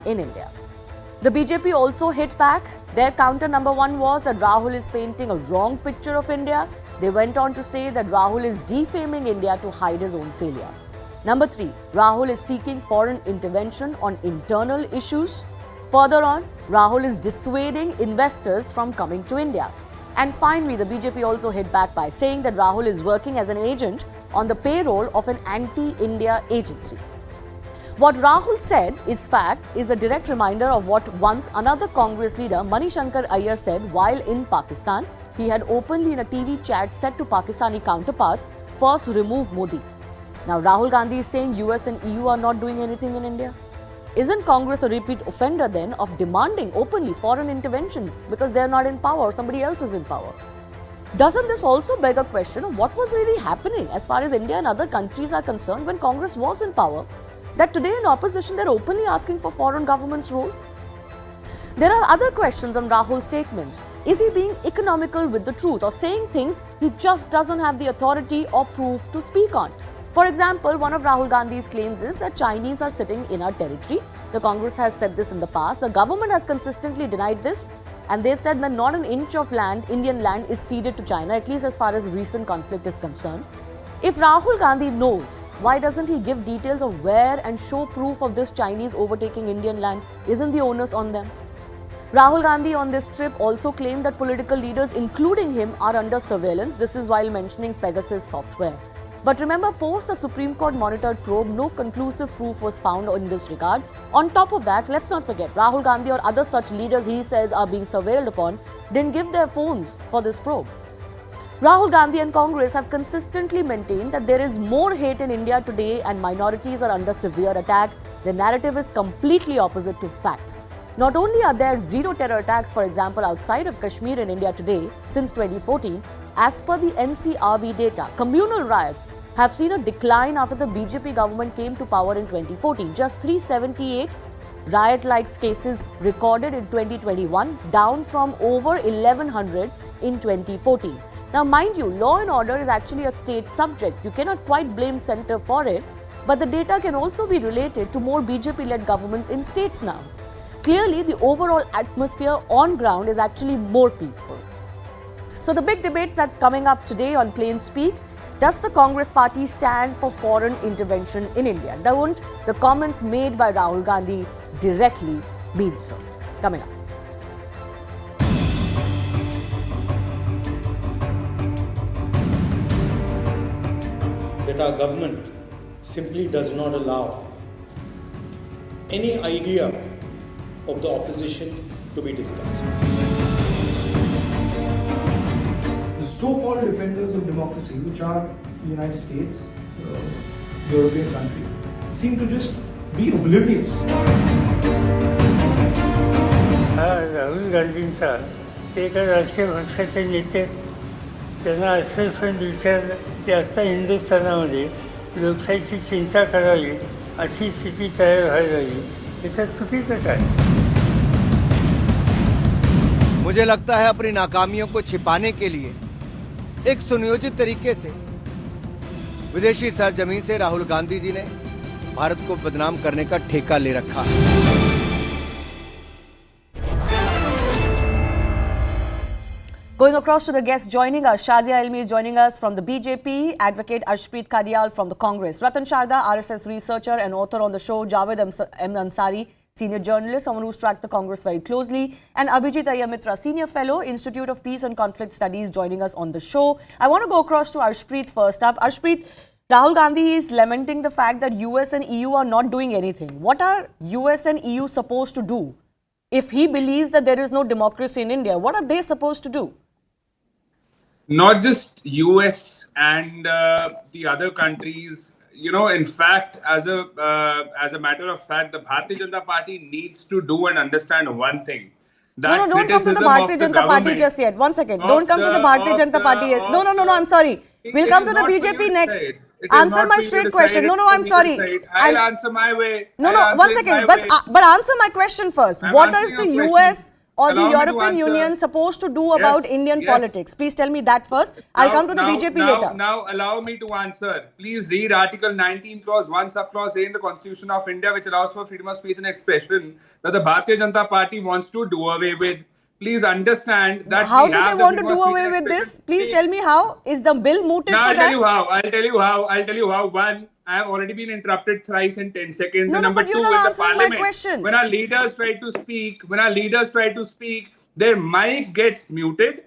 in India. The BJP also hit back. Their counter number one was that Rahul is painting a wrong picture of India. They went on to say that Rahul is defaming India to hide his own failure. Number three, Rahul is seeking foreign intervention on internal issues. Further on, Rahul is dissuading investors from coming to India. And finally, the BJP also hit back by saying that Rahul is working as an agent on the payroll of an anti-India agency. What Rahul said, its fact, is a direct reminder of what once another Congress leader, Manishankar Iyer, said while in Pakistan. He had openly in a TV chat said to Pakistani counterparts, first remove Modi. Now Rahul Gandhi is saying US and EU are not doing anything in India. Isn't Congress a repeat offender then of demanding openly foreign intervention because they're not in power, somebody else is in power? Doesn't this also beg a question of what was really happening as far as India and other countries are concerned when Congress was in power? That today in opposition they're openly asking for foreign governments' roles? There are other questions on Rahul's statements. Is he being economical with the truth or saying things he just doesn't have the authority or proof to speak on? For example, one of Rahul Gandhi's claims is that Chinese are sitting in our territory. The Congress has said this in the past. The government has consistently denied this, and they've said that not an inch of land, Indian land, is ceded to China, at least as far as recent conflict is concerned. If Rahul Gandhi knows, why doesn't he give details of where and show proof of this Chinese overtaking Indian land? Isn't the onus on them? Rahul Gandhi on this trip also claimed that political leaders, including him, are under surveillance. This is while mentioning Pegasus software. But remember, post the Supreme Court monitored probe, no conclusive proof was found in this regard. On top of that, let's not forget, Rahul Gandhi or other such leaders he says are being surveilled upon didn't give their phones for this probe. Rahul Gandhi and Congress have consistently maintained that there is more hate in India today and minorities are under severe attack. The narrative is completely opposite to facts. Not only are there zero terror attacks, for example, outside of Kashmir in India today since 2014, as per the NCRB data, communal riots have seen a decline after the BJP government came to power in 2014. Just 378 riot-like cases recorded in 2021, down from over 1100 in 2014. Now, mind you, law and order is actually a state subject. You cannot quite blame centre for it, but the data can also be related to more BJP-led governments in states now. Clearly, the overall atmosphere on ground is actually more peaceful. So the big debate that's coming up today on Plain Speak, does the Congress party stand for foreign intervention in India? Don't the comments made by Rahul Gandhi directly mean so? Coming up. That our government simply does not allow any idea of the opposition to be discussed. The so-called defenders of democracy, which are the United States, European countries, seem to just be oblivious. Rahul गांधींचा एका राजकीय पक्षाचे नेते त्यांना आश्वासन विचारलं की आता हिंदुस्थानामध्ये लोकशाहीची चिंता करावी अशी स्थिती तयार व्हायला लागली. त्याच्यात चुकीचं काय? मुझे लगता है अपनी नाकामियों को छिपाने के लिए एक सुनियोजित तरीके से विदेशी सरजमीन से राहुल गांधी जी ने भारत को बदनाम करने का ठेका ले रखा है. Going across to the guests joining us, Shazia Ilmi is joining us from the BJP, Advocate Arshpreet Karyal from the Congress, Ratan Sharda, RSS researcher and author on the show, Javed M. Ansari, senior journalist, someone who's tracked the Congress very closely, and Abhijit Iyer Mitra, senior fellow, Institute of Peace and Conflict Studies, joining us on the show. I want to go across to Arshpreet first up. Arshpreet, Rahul Gandhi is lamenting the fact that US and EU are not doing anything. What are US and EU supposed to do? If he believes that there is no democracy in India, what are they supposed to do? Not just US and the other countries, you know, in fact, as a matter of fact, the Bharatiya Janata Party needs to do and understand one thing. That no, don't come to the Bharatiya Janata Party just yet. 1 second. Don't come to the Bharatiya Janata Party yet. No, I'm sorry. We'll come to the BJP next. Answer my straight question. No, I'm sorry. I'll answer my way. No, 1 second. But answer my question first. What does the US or the Allow me to European answer. Union supposed to do about Yes, Indian yes. politics? Please tell me that first. I'll come to the BJP later. Now, allow me to answer. Please read Article 19, Clause 1, Subclause A in the Constitution of India, which allows for freedom of speech and expression, that the Bharatiya Janata Party wants to do away with. Please understand that How we do have they the want to freedom do of speech away and with this? expression. Please tell me how. Is the bill mooted Now, for I'll that? tell you how. I'll tell you how. One, I have already been interrupted thrice in 10 seconds. No, And no, number but you're two, not in the answering my parliament, question. when our leaders try to speak, their mic gets muted.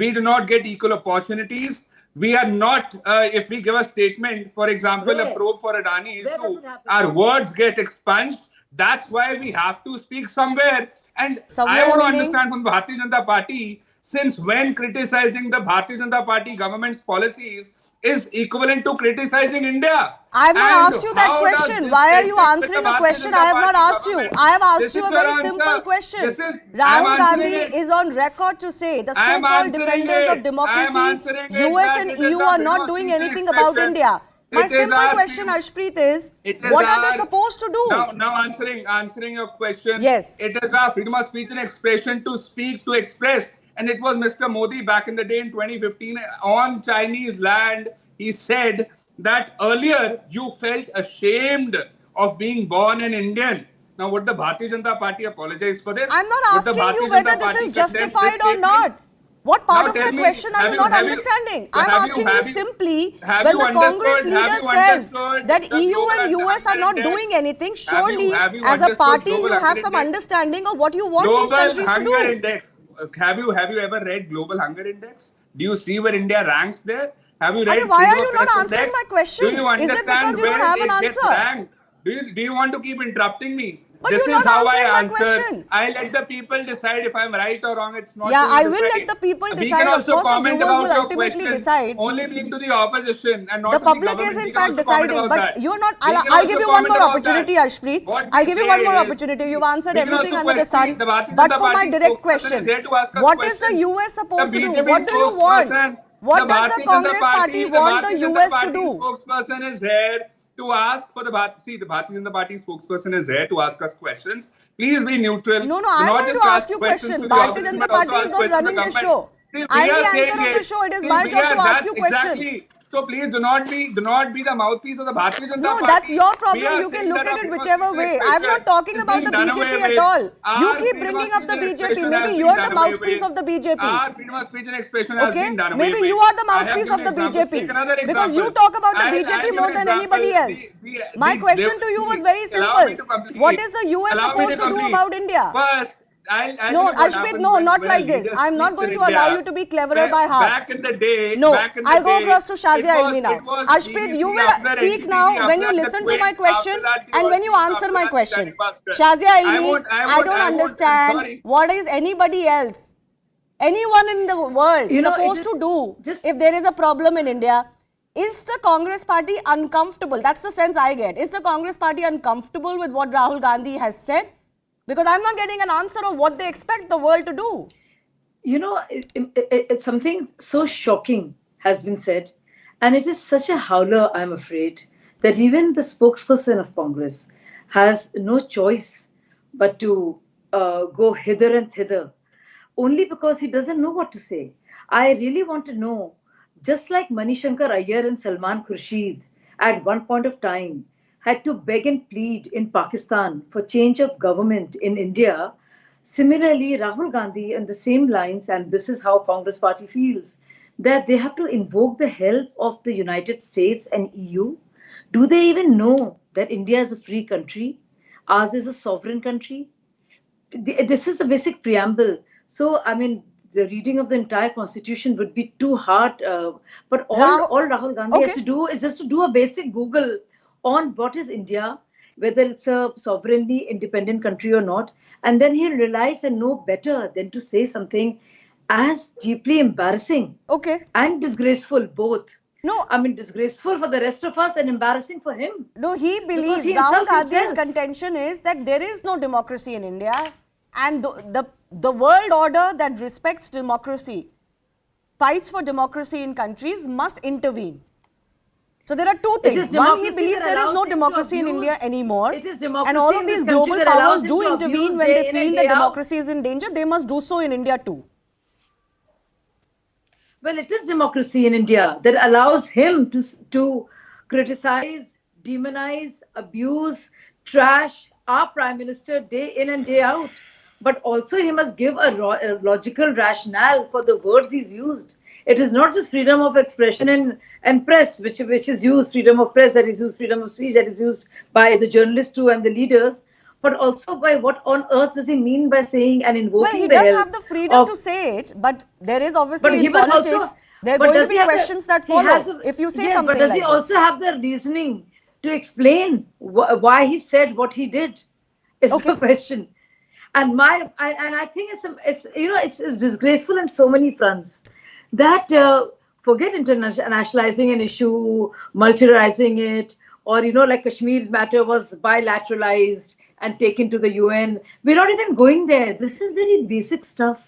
We do not get equal opportunities. We are not, if we give a statement, for example, a probe for Adani issue, our words get expunged. That's why we have to speak somewhere. And Somewhere I want to meaning? understand from the Bharatiya Janata Party, since when criticizing the Bharatiya Janata Party government's policies is equivalent to criticizing India? I have not And asked you that how does question. this Why are you statement with answering the a Bharatiya question Janata I have not Party asked you? government? I have asked This you is a your very answer. simple question. I'm Rahul answering Gandhi it. is on record to say the I'm so-called answering defenders it. of I'm democracy, answering it US that and it is EU our are freedom not of doing speech and anything about expression. India. My It is simple our question, freedom. Arshpreet, is It is what are our- they supposed to do? Now answering your question. Yes. It is our freedom of speech and expression to speak, to express. And it was Mr. Modi back in the day in 2015 on Chinese land. He said that earlier you felt ashamed of being born an Indian. Now, would the Bharatiya Janata Party apologize for this? I'm not Would the asking you Bharatiya whether Janata this Party is condemn this justified or statement? not. What part Now of my tell me, question are have you not have understanding? so I'm have asking have you simply, have when you the Congress understood- leader have you says understood that the EU global and US are hunger not index? doing anything, surely Have you as a understood party global you have hunger some index? understanding of what you want these Global countries to Hunger do. Index. Have you ever read Global Hunger Index? Do you see where India ranks there? Have you read Why are Freedom you of not Press answering Index? my question? Do you Is it understand because you don't where have an it gets answer? ranked? Do you want to keep interrupting me? But This you're is not how I answering my answer. question. I let the people decide if I'm right or wrong. It's not Yeah, for you I to will decide. let the people We decide. can Of also course, the comment viewers about will your ultimately questions decide. only linked to the opposition and not The to the public government. is in We can fact also comment deciding, about but that. you're not. We can I'll also give you one comment more about that. opportunity, Arshpreet. What I'll we give you say one more is- opportunity. You've answered we can everything also under the question sun. the Bharatiya But Janata for my Party direct spokesperson question, is here to ask us what is the questions. US supposed to do? BJP What do you want? spokesperson, What does the Bharatiya Janata Congress party want the Bharatiya Janata US to Party do? spokesperson is here to ask for the Bharatiya Janata Party spokesperson is here to ask us questions. Please be neutral. No, Do I'm not going just to ask ask you questions question. to the Bharatiya opposition, Janata but also Party is ask not questions to running the this government. show. See, I'm we the are saying anchor of the show. It is my job to ask you questions. Exactly. So please do not be the mouthpiece of the Bharatiya Janata No, Party. that's your We problem. are You can saying look that at our it freedom of whichever speech and way. I'm not expression talking is about being the done BJP away at with. all. You Our keep freedom bringing of up the speech and BJP. expression Maybe has you're been the done away mouthpiece with. of the BJP. Our freedom of speech and expression has Okay, been done away maybe with. you are the I have mouthpiece given of the examples. BJP. Take another Because you example. talk about the I'll BJP give more an than example. anybody else. My question to you was very Allow me simple. to complete. What is the US Allow me supposed to do complete. about India? First, I'll tell No, you what Arshpreet, happens no, not when a like this. leader I'm not speaks going in to allow India. you to be cleverer by half. Back in the day, No, I'll go across to Shazia Ilmi now. It was Arshpreet, you BBC will after speak NDTV, now when after you that listen to Quake, my question after that and when you News, answer after my that question. Titanic Buster. Shazia Ilmi, I don't I'm understand sorry. what is anybody else, anyone in the world You know, supposed it to is do just- if there is a problem in India. Is the Congress party uncomfortable? That's the sense I get. Is the Congress party uncomfortable with what Rahul Gandhi has said? Because I'm not getting an answer of what they expect the world to do. You know, it's something so shocking has been said, and it is such a howler, I'm afraid, that even the spokesperson of Congress has no choice but to go hither and thither, only because he doesn't know what to say. I really want to know, just like Manishankar Iyer and Salman Khurshid at one point of time had to beg and plead in Pakistan for change of government in India, similarly, Rahul Gandhi on the same lines, and this is how Congress party feels, that they have to invoke the help of the United States and EU. Do they even know that India is a free country? Ours is a sovereign country? This is a basic preamble. So, I mean, the reading of the entire constitution would be too hard. But all Rahul Gandhi has to do is just to do a basic Google on what is India, whether it's a sovereignly independent country or not. And then he'll realize and know better than to say something as deeply embarrassing and disgraceful both. No, I mean, disgraceful for the rest of us and embarrassing for him. No, he believes, he Rahul insults Gandhi's himself. contention is that there is no democracy in India, and the world order that respects democracy, fights for democracy in countries, must intervene. So there are two It things. is One, he democracy believes that there is allows no him to democracy in abuse- India anymore. It is democracy And all in of this these country global that allows powers him do to intervene abuse when day they in feel and that day out. democracy is in danger. They must do so in India too. Well, it is democracy in India that allows him to criticize, demonize, abuse, trash our prime minister day in and day out. But also, he must give a logical rationale for the words he's used. It is not just freedom of expression and press, which is used, freedom of press that is used, freedom of speech that is used by the journalists too and the leaders, but also by what on earth does he mean by saying and Well, invoking he the does help have the freedom to of. say it, but there is But obviously he in must politics, also. there are But going to does be he have questions that he has follow a, if you say yes, something but does like he this. also have the reasoning to explain why he said what he did? Is Okay. the question. And I think it's disgraceful on so many fronts that forget internationalizing an issue, multilateralizing it, or like Kashmir's matter was bilateralized and taken to the UN. We're not even going there. This is very basic stuff.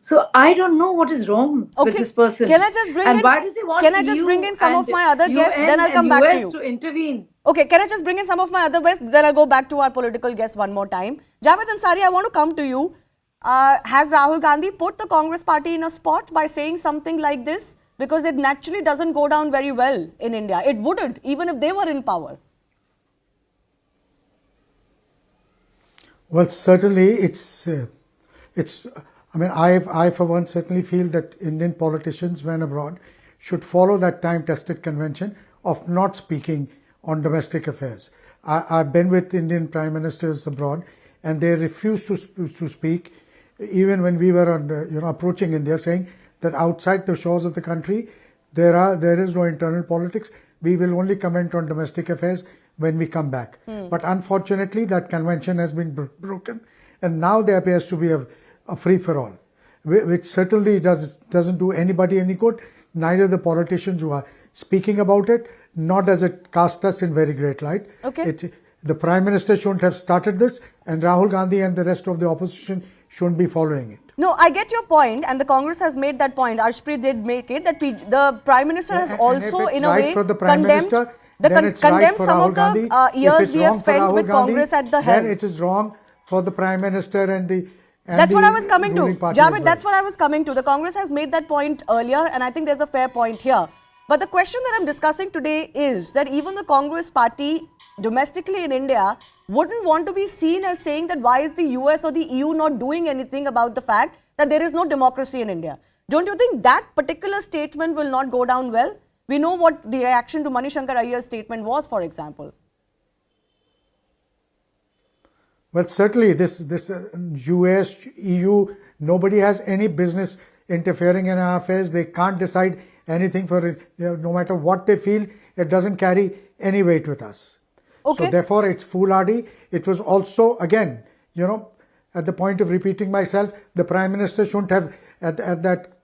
So I don't know what is wrong with Okay. this person. Can I just bring and in- why does he want can I just bring in some of and my other guests? UN Then I'll come and back to US you. to intervene? Okay, can I just bring in some of my other guests? Then I'll go back to our political guests one more time. Javed Ansari, I want to come to you. Has Rahul Gandhi put the Congress party in a spot by saying something like this? Because it naturally doesn't go down very well in India. It wouldn't, even if they were in power. Well, certainly it's. I mean, I for one certainly feel that Indian politicians, when abroad, should follow that time-tested convention of not speaking on domestic affairs. I've been with Indian prime ministers abroad, and they refuse to speak, even when we were on, approaching India, saying that outside the shores of the country, there is no internal politics. We will only comment on domestic affairs when we come back. But unfortunately, that convention has been broken, and now there appears to be a free-for-all, which certainly doesn't do anybody any good, neither the politicians who are speaking about it, nor does it cast us in very great light. Okay. The Prime Minister shouldn't have started this, and Rahul Gandhi and the rest of the opposition shouldn't be following it. No, I get your point, and the Congress has made that point. Arshpreet did make it that the Prime Minister has also, in a way, for the Prime condemned, Minister, then it's right condemned for some Rahul of the Gandhi. If years it's we have wrong for spent Rahul with Gandhi, Congress at the helm. then it is wrong for the Prime Minister and the That's what I was coming to. ruling party as Javed, well. that's what I was coming to. The Congress has made that point earlier, and I think there's a fair point here. But the question that I'm discussing today is that even the Congress party domestically in India wouldn't want to be seen as saying that why is the US or the EU not doing anything about the fact that there is no democracy in India. Don't you think that particular statement will not go down well? We know what the reaction to Manishankar Iyengar's statement was, for example. Well, certainly this US, EU, nobody has any business interfering in our affairs. They can't decide anything for it. No matter what they feel, it doesn't carry any weight with us. Okay. So therefore, it's foolhardy. It was also, again, at the point of repeating myself, the Prime Minister shouldn't have, at that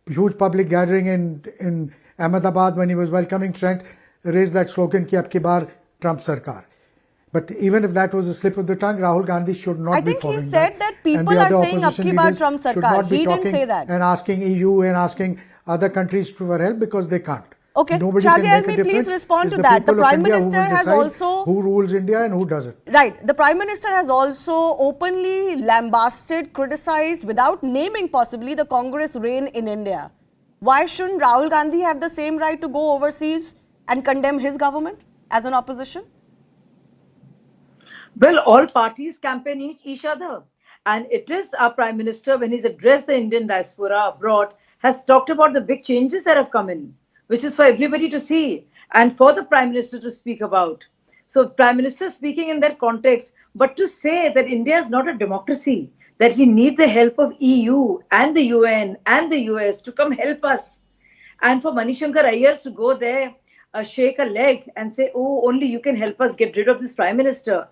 huge public gathering in Ahmedabad when he was welcoming Trent, raised that slogan, ki abki baar Trump Sarkar. But even if that was a slip of the tongue, Rahul Gandhi should not be following that. I think he said that And people the other are saying opposition Ab ki baar leaders Trump should Sarkar. not be He didn't talking say that. And asking EU and asking other countries for help because they can't. Okay, Nobody Shazia can make a Azmi, please difference. respond It's to the that. The people of Prime India who Minister will has decide also... who rules India and who doesn't. Right. The Prime Minister has also openly lambasted, criticized, without naming possibly, the Congress reign in India. Why shouldn't Rahul Gandhi have the same right to go overseas and condemn his government as an opposition? Well, all parties campaign each other. And it is our Prime Minister, when he's addressed the Indian diaspora abroad, has talked about the big changes that have come in, which is for everybody to see and for the Prime Minister to speak about. So, Prime Minister speaking in that context, but to say that India is not a democracy, that we need the help of EU and the UN and the US to come help us. And for Manishankar Iyer to go there, shake a leg and say, oh, only you can help us get rid of this Prime Minister.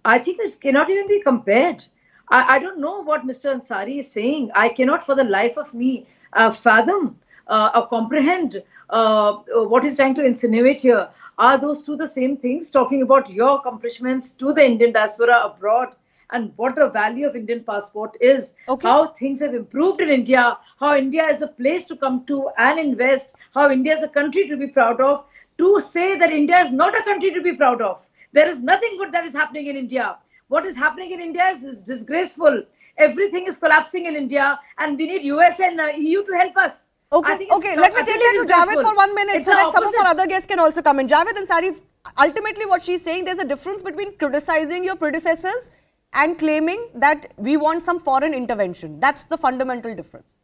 I think this cannot even be compared. I don't know what Mr. Ansari is saying. I cannot for the life of me fathom or comprehend what he's trying to insinuate here. Are those two the same things? Talking about your accomplishments to the Indian diaspora abroad and what the value of Indian passport is, Okay. how things have improved in India, how India is a place to come to and invest, how India is a country to be proud of, to say that India is not a country to be proud of. There is nothing good that is happening in India. What is happening in India is disgraceful. Everything is collapsing in India, and we need US and EU to help us. Okay, let me take that to Javed for 1 minute so that some of our other guests can also come in. Javed and Sari, ultimately what she's saying, there's a difference between criticizing your predecessors and claiming that we want some foreign intervention. That's the fundamental difference.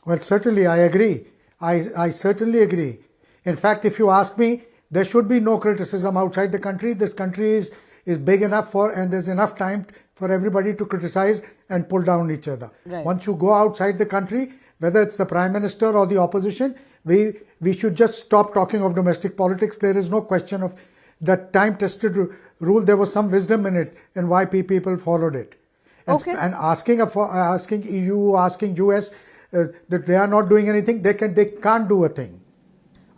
Well, certainly I agree. I certainly agree. In fact, if you ask me, there should be no criticism outside the country. This country is big enough and there's enough time for everybody to criticize and pull down each other. Right. Once you go outside the country, whether it's the Prime Minister or the opposition, we should just stop talking of domestic politics. There is no question of that time-tested rule. There was some wisdom in it and why people followed it. And asking EU, asking US that they are not doing anything, they can't do a thing.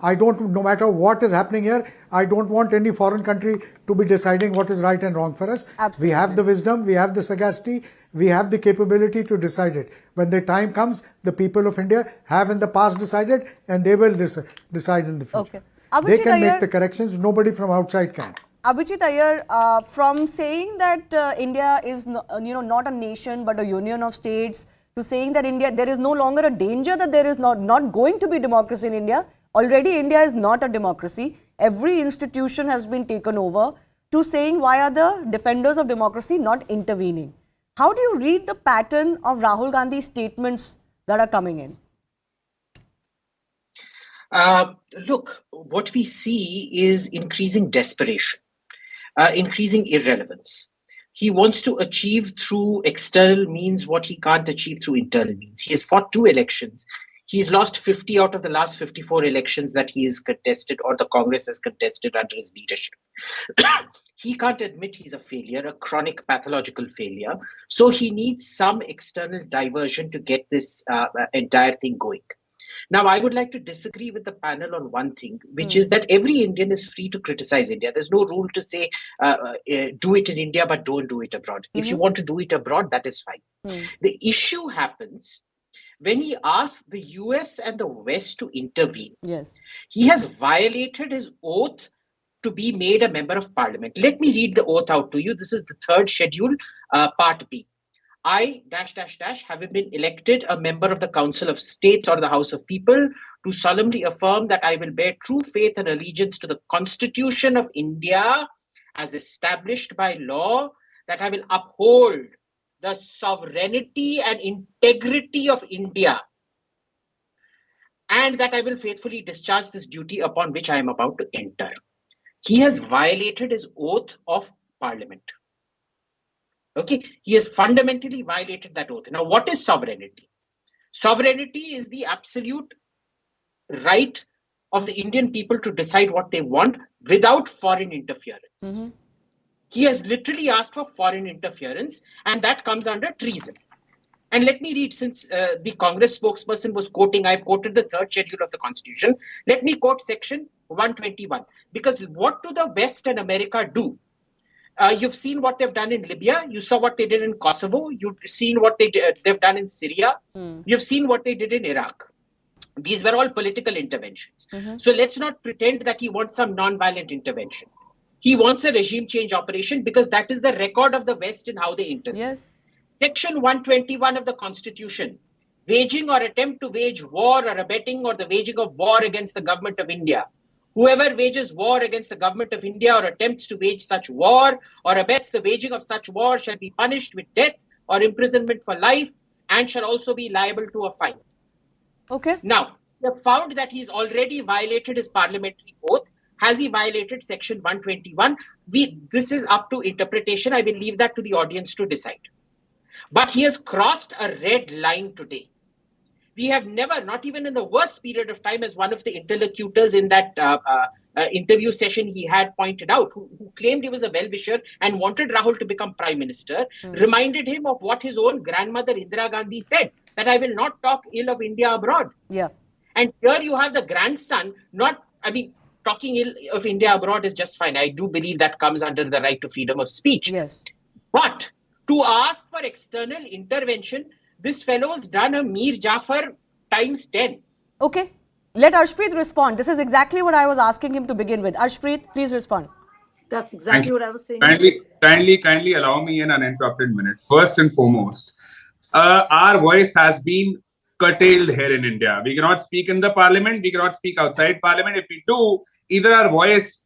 No matter what is happening here, I don't want any foreign country to be deciding what is right and wrong for us. Absolutely. We have the wisdom, we have the sagacity, we have the capability to decide it. When the time comes, the people of India have in the past decided and they will decide in the future. Okay. They can make the corrections, nobody from outside can. Abhijit Iyer, from saying that India is not a nation but a union of states, to saying that there is no longer a danger that there is not going to be democracy in India. Already India is not a democracy. Every institution has been taken over, to saying why are the defenders of democracy not intervening. How do you read the pattern of Rahul Gandhi's statements that are coming in? Look, what we see is increasing desperation, increasing irrelevance. He wants to achieve through external means what he can't achieve through internal means. He has fought 2 elections. He's lost 50 out of the last 54 elections that he has contested or the Congress has contested under his leadership. He can't admit he's a failure, a chronic pathological failure. So he needs some external diversion to get this entire thing going. Now, I would like to disagree with the panel on one thing, which is that every Indian is free to criticize India. There's no rule to say do it in India, but don't do it abroad. If you want to do it abroad, that is fine. The issue happens when he asked the US and the West to intervene. Yes. He has violated his oath to be made a member of parliament. Let me read the oath out to you. This is the 3rd schedule, part B. I, .. having been elected a member of the Council of State or the House of People, do solemnly affirm that I will bear true faith and allegiance to the Constitution of India as established by law, that I will uphold the sovereignty and integrity of India, and that I will faithfully discharge this duty upon which I am about to enter. He has violated his oath of parliament. Okay, he has fundamentally violated that oath. Now, what is sovereignty? Sovereignty is the absolute right of the Indian people to decide what they want without foreign interference. He has literally asked for foreign interference, and that comes under treason. And let me read, since the Congress spokesperson was quoting, I quoted the 3rd schedule of the Constitution. Let me quote section 121. Because what do the West and America do? You've seen what they've done in Libya. You saw what they did in Kosovo. You've seen what they've done in Syria. You've seen what they did in Iraq. These were all political interventions. So let's not pretend that he wants some non-violent intervention. He wants a regime change operation because that is the record of the West in how they intervene. Yes. Section 121 of the Constitution, waging or attempt to wage war or abetting or the waging of war against the government of India. Whoever wages war against the government of India or attempts to wage such war or abets the waging of such war shall be punished with death or imprisonment for life and shall also be liable to a fine. Okay. Now, we have found that he's already violated his parliamentary oath. Has he violated section 121? This is up to interpretation. I will leave that to the audience to decide. But he has crossed a red line today. We have never, not even in the worst period of time, as one of the interlocutors in that interview session he had pointed out, who claimed he was a well-wisher and wanted Rahul to become Prime Minister, reminded him of what his own grandmother Indira Gandhi said, that I will not talk ill of India abroad. Yeah. And here you have the grandson talking ill of India abroad is just fine. I do believe that comes under the right to freedom of speech. Yes. But to ask for external intervention, this fellow's done a Mir Jafar times 10. Okay. Let Arshpreet respond. This is exactly what I was asking him to begin with. Arshpreet, please respond. That's exactly what I was saying. Kindly allow me an uninterrupted minute. First and foremost, our voice has been curtailed here in India. We cannot speak in the parliament. We cannot speak outside parliament. If we do, either our voice,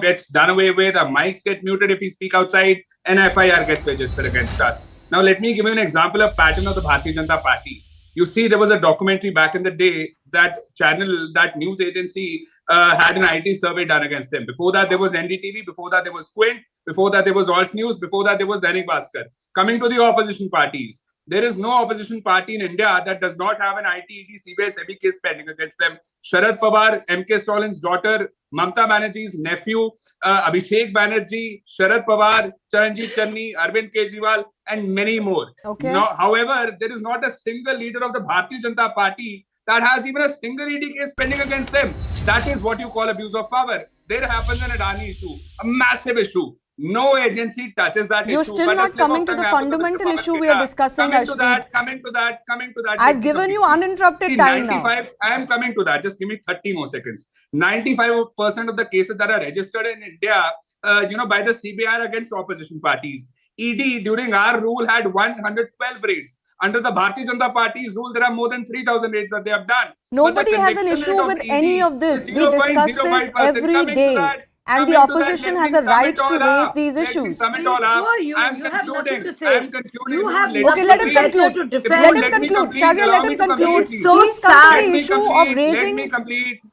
gets done away with, our mics get muted if we speak outside, and FIR gets registered against us. Now, let me give you an example of pattern of the Bharatiya Janata Party. You see, there was a documentary back in the day that news agency had an IT survey done against them. Before that, there was NDTV. Before that, there was Squint. Before that, there was Alt News. Before that, there was Dainik Bhaskar. Coming to the opposition parties, there is no opposition party in India that does not have an IT, CBI, SEBI case pending against them. Sharad Pawar, MK Stalin's daughter, Mamta Banerjee's nephew, Abhishek Banerjee, Sharad Pawar, Charanjit Channi, Arvind Kejriwal, and many more. Okay. No, however, there is not a single leader of the Bharatiya Janata Party that has even a single ED case pending against them. That is what you call abuse of power. There happens an Adani issue, a massive issue. No agency touches that issue. You're still not coming to the fundamental issue we are discussing, Arshpreet. Coming to that. I've given you uninterrupted time now. I am coming to that. Just give me 30 more seconds. 95% of the cases that are registered in India, by the CBI are against opposition parties. ED during our rule had 112 raids. Under the Bharatiya Janata Party's rule, there are more than 3,000 raids that they have done. Nobody has an issue with any of this. We discuss this every day. And the opposition has a right to raise these issues. You have nothing to say. You have Okay, let him conclude. Let him conclude. Shazia, let him conclude. It's so Please come to the issue of raising.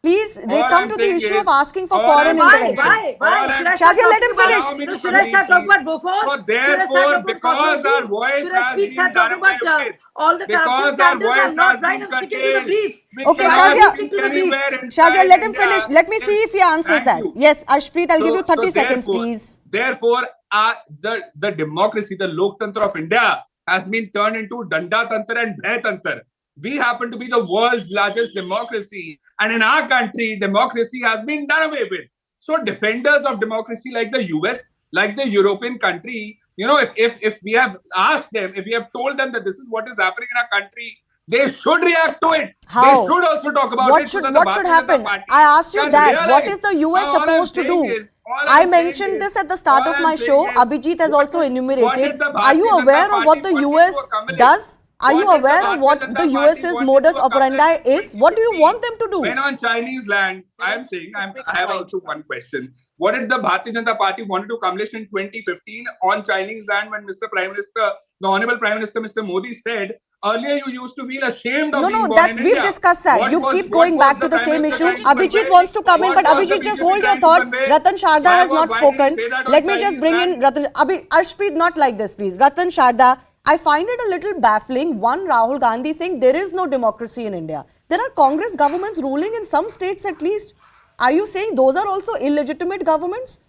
Please come to the issue of asking for foreign intervention. Why? Shazia, let him finish. Should I start talking about Bofors? So therefore, because our voice has been done away with, all the because our voice I'm not has right. been I'm sticking to the brief. Okay, Shazia, let him finish. Let me see if he answers that. Yes, Arshpreet, I'll give you 30 seconds, please. Therefore, the democracy, the Loktantra of India has been turned into Danda Tantra and Bhay Tantra. We happen to be the world's largest democracy. And in our country, democracy has been done away with. So defenders of democracy like the US, like the European country, if we have asked them, if we have told them that this is what is happening in our country, they should react to it. How? They should also talk about what it. Should happen? I asked you that. What is the US supposed to do? I mentioned this at the start of my show. Abhijit has also enumerated. Are you aware of what the US does? Are you aware of what the US's modus operandi is? What do you want them to do? When on Chinese land, I am saying, I have also one question. What did the Bharatiya Janata Party want to accomplish in 2015 on Chinese land when the Honorable Prime Minister, Mr. Modi said, earlier you used to feel ashamed of being born in India. We've discussed that. You keep going back to the same issue. Abhijit wants to come in, but Abhijit, just hold your thought. Ratan Sharda has not spoken. Let me just bring in Ratan. Arshpreet, not like this, please. Ratan Sharda, I find it a little baffling. One, Rahul Gandhi saying there is no democracy in India. There are Congress governments ruling in some states at least. Are you saying those are also illegitimate governments?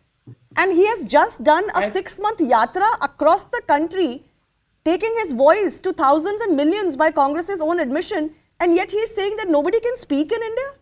And he has just done a 6-month yatra across the country, taking his voice to thousands and millions by Congress's own admission, and yet he is saying that nobody can speak in India?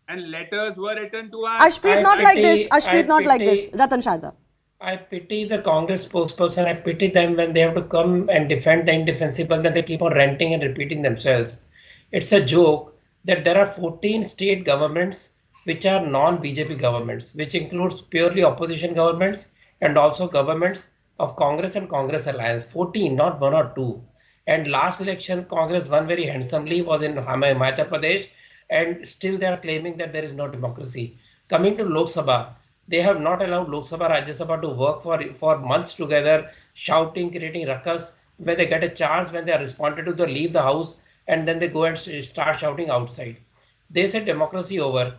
And letters were written to us. Arshpreet, not like this. Arshpreet, not like this. Ratan Sharda. I pity the Congress spokesperson. I pity them when they have to come and defend the indefensible, then they keep on ranting and repeating themselves. It's a joke that there are 14 state governments which are non-BJP governments, which includes purely opposition governments and also governments of Congress and Congress alliance. 14, not 1 or 2. And last election, Congress won very handsomely, was in Himachal Pradesh, and still they are claiming that there is no democracy. Coming to Lok Sabha, they have not allowed Lok Sabha, Rajya Sabha to work for months together, shouting, creating ruckus. When they get a chance, when they are responded to, they leave the house and then they go and start shouting outside. They said democracy over.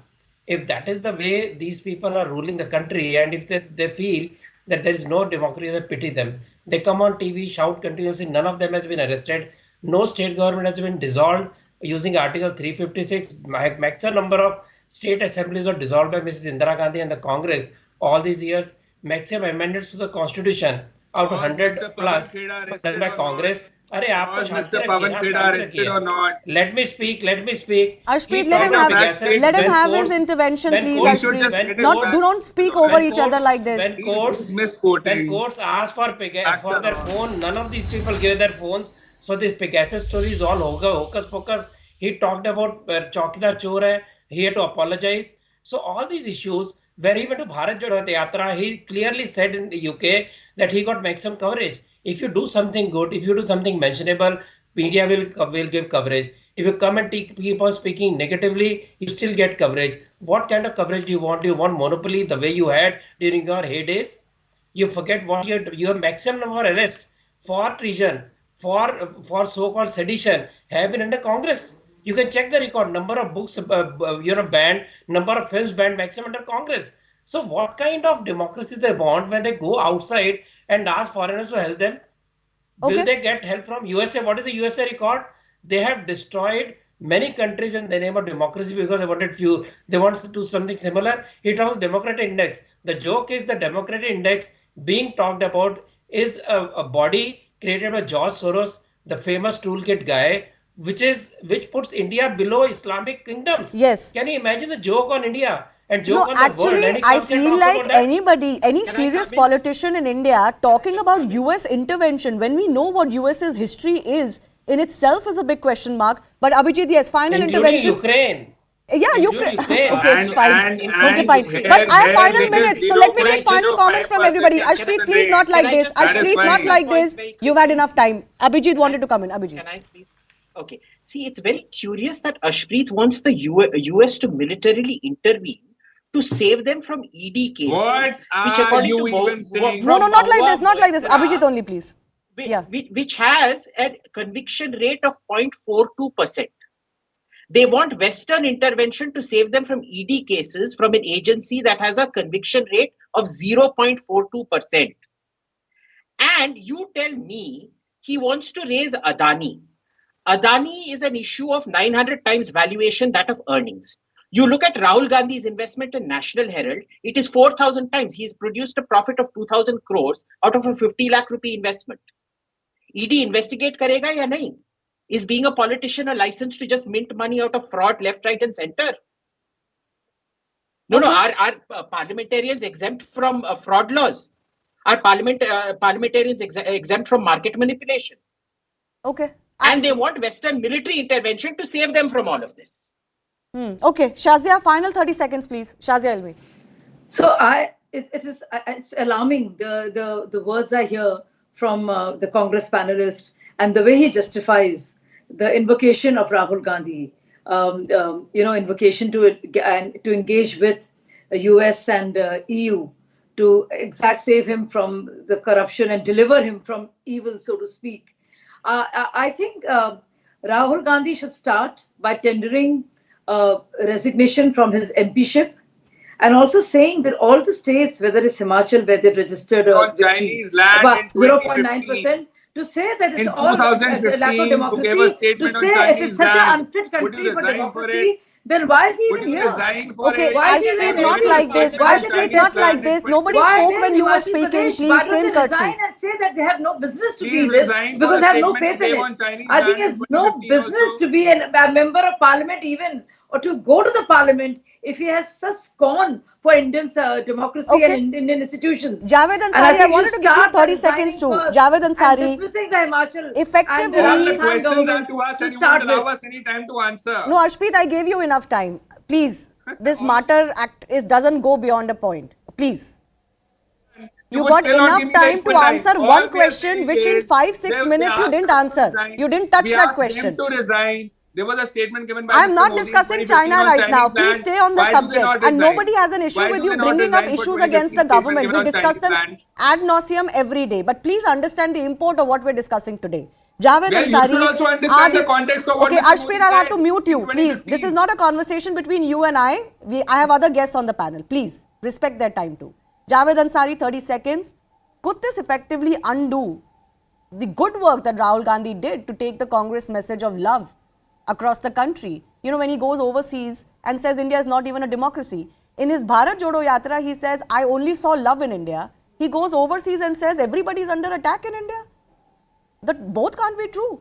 If that is the way these people are ruling the country, and if they feel that there is no democracy, I pity them. They come on TV, shout continuously. None of them has been arrested. No state government has been dissolved using Article 356. Maximum number of state assemblies were dissolved by Mrs. Indira Gandhi and the Congress all these years. Maximum amendments to the Constitution out of 100 plus done by Congress. Mr. Pawan Kheda arrested or not? Let me speak. Arshpreet, let him have his intervention, please. Arshpreet, do not speak over each other like this. When courts ask for their phone, none of these people give their phones. So this Pegasus story is all hocus pocus. He talked about Chaukidar Chor hai. He had to apologize. So all these issues, where even to Bharat Jodo Yatra, he clearly said in the UK that he got maximum coverage. If you do something good, if you do something mentionable, media will give coverage. If you come and keep on speaking negatively, you still get coverage. What kind of coverage do you want? Do you want monopoly the way you had during your heydays? You forget what your maximum number of arrests for treason, for so-called sedition have been under Congress. You can check the record, number of books banned, number of films banned, maximum under Congress. So what kind of democracy they want when they go outside and ask foreigners to help them? Will they get help from USA? What is the USA record? They have destroyed many countries in the name of democracy because they want to do something similar. It was Democratic Index. The joke is the Democratic Index being talked about is a body created by George Soros, the famous toolkit guy, which puts India below Islamic kingdoms. Yes. Can you imagine the joke on India? And joke on actually, the world? I feel like any serious politician in India talking about US intervention when we know what US's history is in itself is a big question mark. But Abhijit, yes, final intervention. Ukraine. Yeah, Ukraine. Okay, fine. And Fine. here- But I have final here minutes, it is so let me take 0.05% final comments from everybody. can Ashpreet, I please not like this. Can I just- Ashpreet, not Satisfying. like this. You've had enough time. Abhijit wanted to come in. Abhijit. Can I please? Okay. See, it's very curious that Ashpreet wants the US to militarily intervene to save them from ED cases. What which are according you to even saying? No, not like this. Not like this. Bhawa Abhijit only, please. Yeah. which has a conviction rate of 0.42%. They want Western intervention to save them from ED cases from an agency that has a conviction rate of 0.42%. And you tell me he wants to raise Adani. Adani is an issue of 900 times valuation that of earnings. You look at Rahul Gandhi's investment in National Herald, it is 4,000 times. He's produced a profit of 2,000 crores out of a 50 lakh rupee investment. ED investigate karega ya nahi? Is being a politician a license to just mint money out of fraud left, right and center? No, are parliamentarians exempt from fraud laws? Are parliamentarians exempt from market manipulation? Okay. And they want Western military intervention to save them from all of this. Okay. Shazia, final 30 seconds, please. Shazia Elmi. So it's alarming the words I hear from the Congress panelist and the way he justifies the invocation of Rahul Gandhi, invocation to engage with the US and EU to save him from the corruption and deliver him from evil, so to speak. I think Rahul Gandhi should start by tendering resignation from his MPship and also saying that all the states, whether it's Himachal, where they've registered on Chinese land in 0.9%, to say that it's in all a lack of 2015, democracy, who gave a to statement say on if it's Chinese such an land, unfit would you country for resign for democracy, it? then why is he Would even you here? resign for Okay, it? Why is he Ashpreet, even not here? like this. Why is he Ashpreet, even not here? like this. Nobody Why spoke then when you were Himachal speaking. Pradesh? Please, Why don't same they courtesy. resign and say that they have no business to be Please in this resign for because the they have no statement faith you in gave on it? Chinese I think land it's in no 2015 business also. to be a member of parliament even, or to go to the parliament if he has such scorn for Indian democracy and Indian institutions. Javed And Ansari, I think wanted you to give you start 30 by seconds too. resigning first Javed and Ansari, dismissing the Himachal effectively- and All the Rajasthan questions are governments to us to and you start won't allow with. us any time to answer. No, Ashpreet, I gave you enough time. Please, this Matter Act doesn't go beyond a point. Please. You would got still not enough give me the time to equal time. answer All one we are question, saying which in is 5-6 minutes you asked didn't them to answer. resign. You didn't touch We that asked question. them to resign. There was a statement given by I'm Mr. not Modi in discussing 2015 China on right Chinese now. Please land. stay on the Why do they subject. not And resign? nobody has an issue Why with do you they not bringing up resign for issues 2015 against the statement government. given We on discuss Chinese them land? ad nauseum every day. But please understand the import of what we're discussing today. Javed Well, you Ansari, should also understand the context of what Okay, Mr. Ashpreet, Modi I'll have said to mute you. in Please, this 2015. is not a conversation between you and I. I have other guests on the panel. Please, respect their time too. Javed Ansari, 30 seconds. Could this effectively undo the good work that Rahul Gandhi did to take the Congress message of love across the country? You know, when he goes overseas and says India is not even a democracy. In his Bharat Jodo Yatra, he says, I only saw love in India. He goes overseas and says everybody is under attack in India. That both can't be true.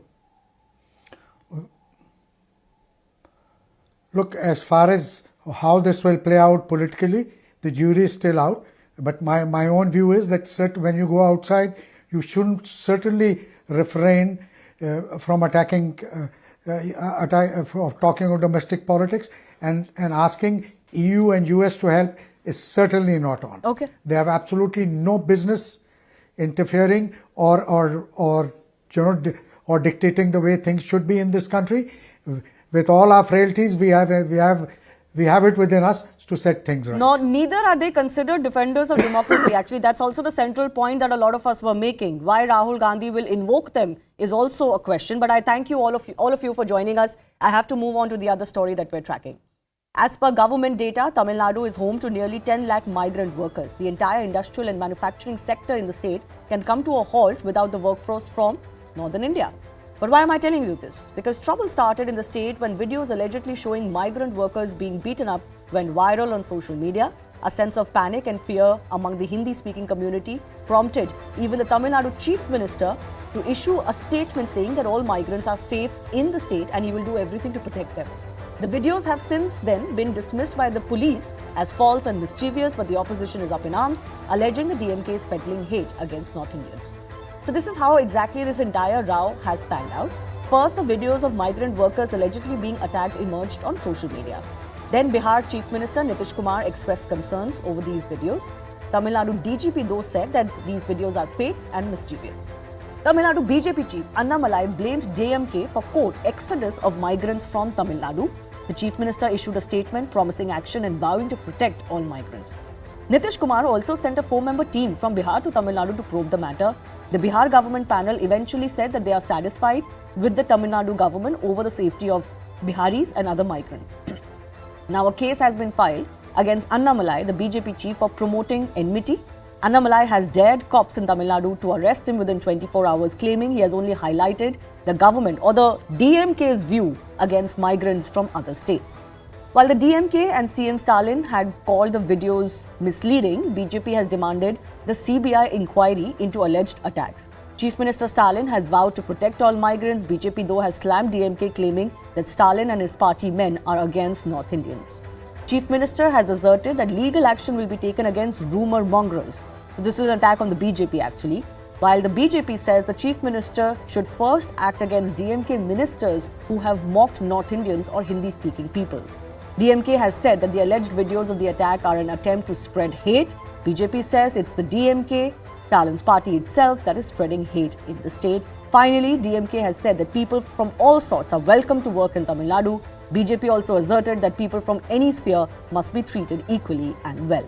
Look, as far as how this will play out politically, the jury is still out. But my own view is that when you go outside, you shouldn't certainly refrain from attacking of talking of domestic politics and asking EU and US to help is certainly not on. Okay. They have absolutely no business interfering or dictating the way things should be in this country. With all our frailties, we have it within us to set things right. No, neither are they considered defenders of democracy. Actually, that's also the central point that a lot of us were making. Why Rahul Gandhi will invoke them is also a question. But I thank you all of you for joining us. I have to move on to the other story that we're tracking. As per government data, Tamil Nadu is home to nearly 10 lakh migrant workers. The entire industrial and manufacturing sector in the state can come to a halt without the workforce from northern India. But why am I telling you this? Because trouble started in the state when videos allegedly showing migrant workers being beaten up went viral on social media. A sense of panic and fear among the Hindi-speaking community prompted even the Tamil Nadu Chief Minister to issue a statement saying that all migrants are safe in the state and he will do everything to protect them. The videos have since then been dismissed by the police as false and mischievous, but the opposition is up in arms, alleging the DMK is peddling hate against North Indians. So this is how exactly this entire row has panned out. First, the videos of migrant workers allegedly being attacked emerged on social media. Then Bihar Chief Minister Nitish Kumar expressed concerns over these videos. Tamil Nadu DGP though said that these videos are fake and mischievous. Tamil Nadu BJP Chief Annamalai blamed DMK for, quote, exodus of migrants from Tamil Nadu. The Chief Minister issued a statement promising action and vowing to protect all migrants. Nitish Kumar also sent a 4-member team from Bihar to Tamil Nadu to probe the matter. The Bihar government panel eventually said that they are satisfied with the Tamil Nadu government over the safety of Biharis and other migrants. Now a case has been filed against Annamalai, the BJP chief, for promoting enmity. Annamalai has dared cops in Tamil Nadu to arrest him within 24 hours, claiming he has only highlighted the government or the DMK's view against migrants from other states. While the DMK and CM Stalin had called the videos misleading, BJP has demanded the CBI inquiry into alleged attacks. Chief Minister Stalin has vowed to protect all migrants. BJP though has slammed DMK, claiming that Stalin and his party men are against North Indians. Chief Minister has asserted that legal action will be taken against rumour mongers. So this is an attack on the BJP actually. While the BJP says the Chief Minister should first act against DMK ministers who have mocked North Indians or Hindi-speaking people. DMK has said that the alleged videos of the attack are an attempt to spread hate. BJP says it's the DMK, Stalin's party itself, that is spreading hate in the state. Finally, DMK has said that people from all sorts are welcome to work in Tamil Nadu. BJP also asserted that people from any sphere must be treated equally and well.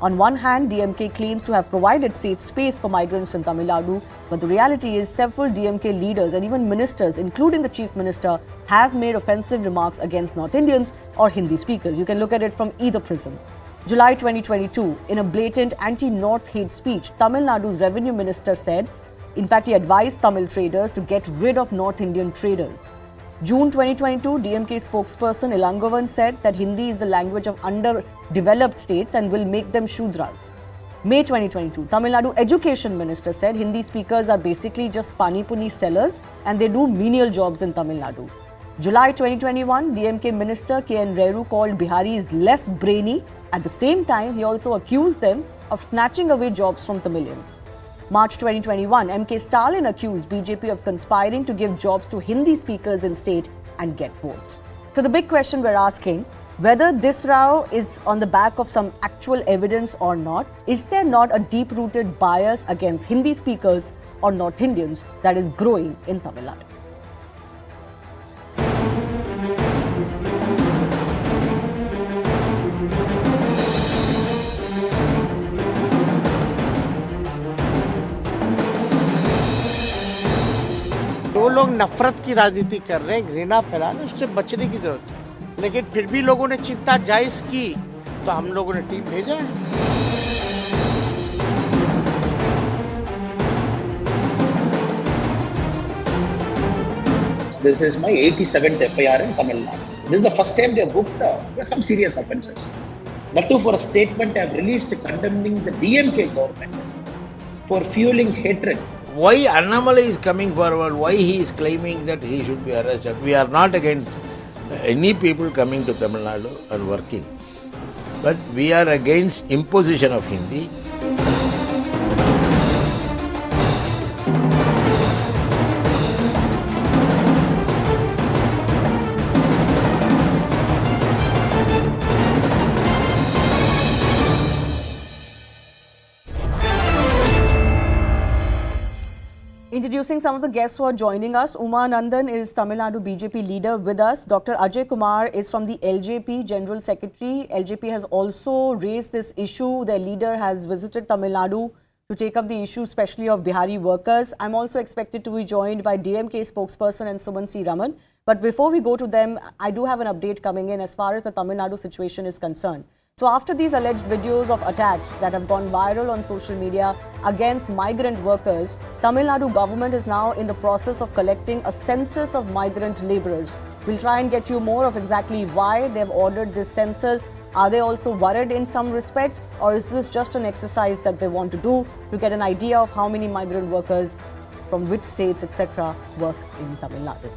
On one hand, DMK claims to have provided safe space for migrants in Tamil Nadu, but the reality is several DMK leaders and even ministers, including the Chief Minister, have made offensive remarks against North Indians or Hindi speakers. You can look at it from either prism. July 2022, in a blatant anti-North hate speech, Tamil Nadu's Revenue Minister said, in fact, he advised Tamil traders to get rid of North Indian traders. June 2022, DMK spokesperson Ilangovan said that Hindi is the language of underdeveloped states and will make them Shudras. May 2022, Tamil Nadu Education Minister said Hindi speakers are basically just Pani Puni sellers and they do menial jobs in Tamil Nadu. July 2021, DMK Minister K.N. Reru called Biharis less brainy. At the same time, he also accused them of snatching away jobs from Tamilians. March 2021, MK Stalin accused BJP of conspiring to give jobs to Hindi speakers in state and get votes. So the big question we're asking, whether this row is on the back of some actual evidence or not, is there not a deep-rooted bias against Hindi speakers or North Indians that is growing in Tamil Nadu? वो लोग नफरत की राजनीति कर रहे हैं, घृणा फैलाने, उससे बचने की जरूरत है। लेकिन फिर भी लोगों ने चिंता जायज की तो हम लोगों ने टीम भेजा है। This is my 87th FIR in Tamil Nadu. This is the first time they have booked some serious offences. But too, for a statement they have released condemning the DMK government for fueling hatred. Why Annamalai is coming forward, why he is claiming that he should be arrested. We are not against any people coming to Tamil Nadu and working. But we are against imposition of Hindi. introducing some of the guests who are joining us. Uma Nandan is Tamil Nadu BJP leader with us. Dr. Ajay Kumar is from the LJP General Secretary. LJP has also raised this issue. Their leader has visited Tamil Nadu to take up the issue, especially of Bihari workers. I'm also expected to be joined by DMK spokesperson and Suman C. Raman. But before we go to them, I do have an update coming in as far as the Tamil Nadu situation is concerned. So after these alleged videos of attacks that have gone viral on social media against migrant workers, Tamil Nadu government is now in the process of collecting a census of migrant laborers. We'll try and get you more of exactly why they've ordered this census. Are they also worried in some respects, or is this just an exercise that they want to do to get an idea of how many migrant workers from which states, etc., work in Tamil Nadu?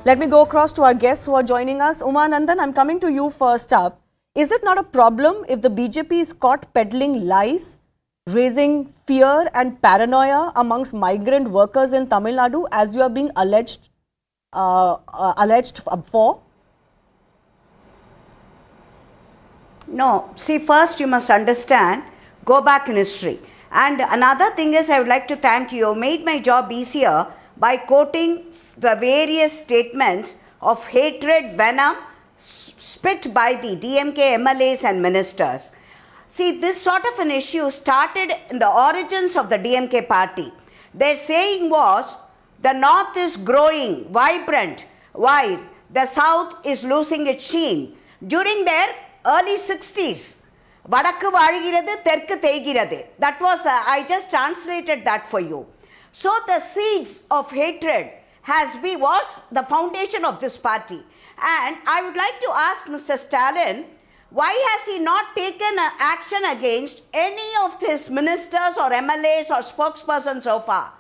Let me go across to our guests who are joining us. Uma Nandan, I'm coming to you first up. Is it not a problem if the BJP is caught peddling lies, raising fear and paranoia amongst migrant workers in Tamil Nadu, as you are being alleged for? No. See, first you must understand, go back in history. And another thing is, I would like to thank you. You made my job easier by quoting the various statements of hatred, venom spit by the DMK MLAs and ministers. See, this sort of an issue started in the origins of the DMK party. Their saying was, the north is growing, vibrant, while the south is losing its sheen. During their early 60s, Vadakku vazhigirathu, Terkku theigirathu. That was, I just translated that for you. So the seeds of hatred was the foundation of this party. And I would like to ask Mr. Stalin, why has he not taken action against any of his ministers or MLAs or spokespersons so far?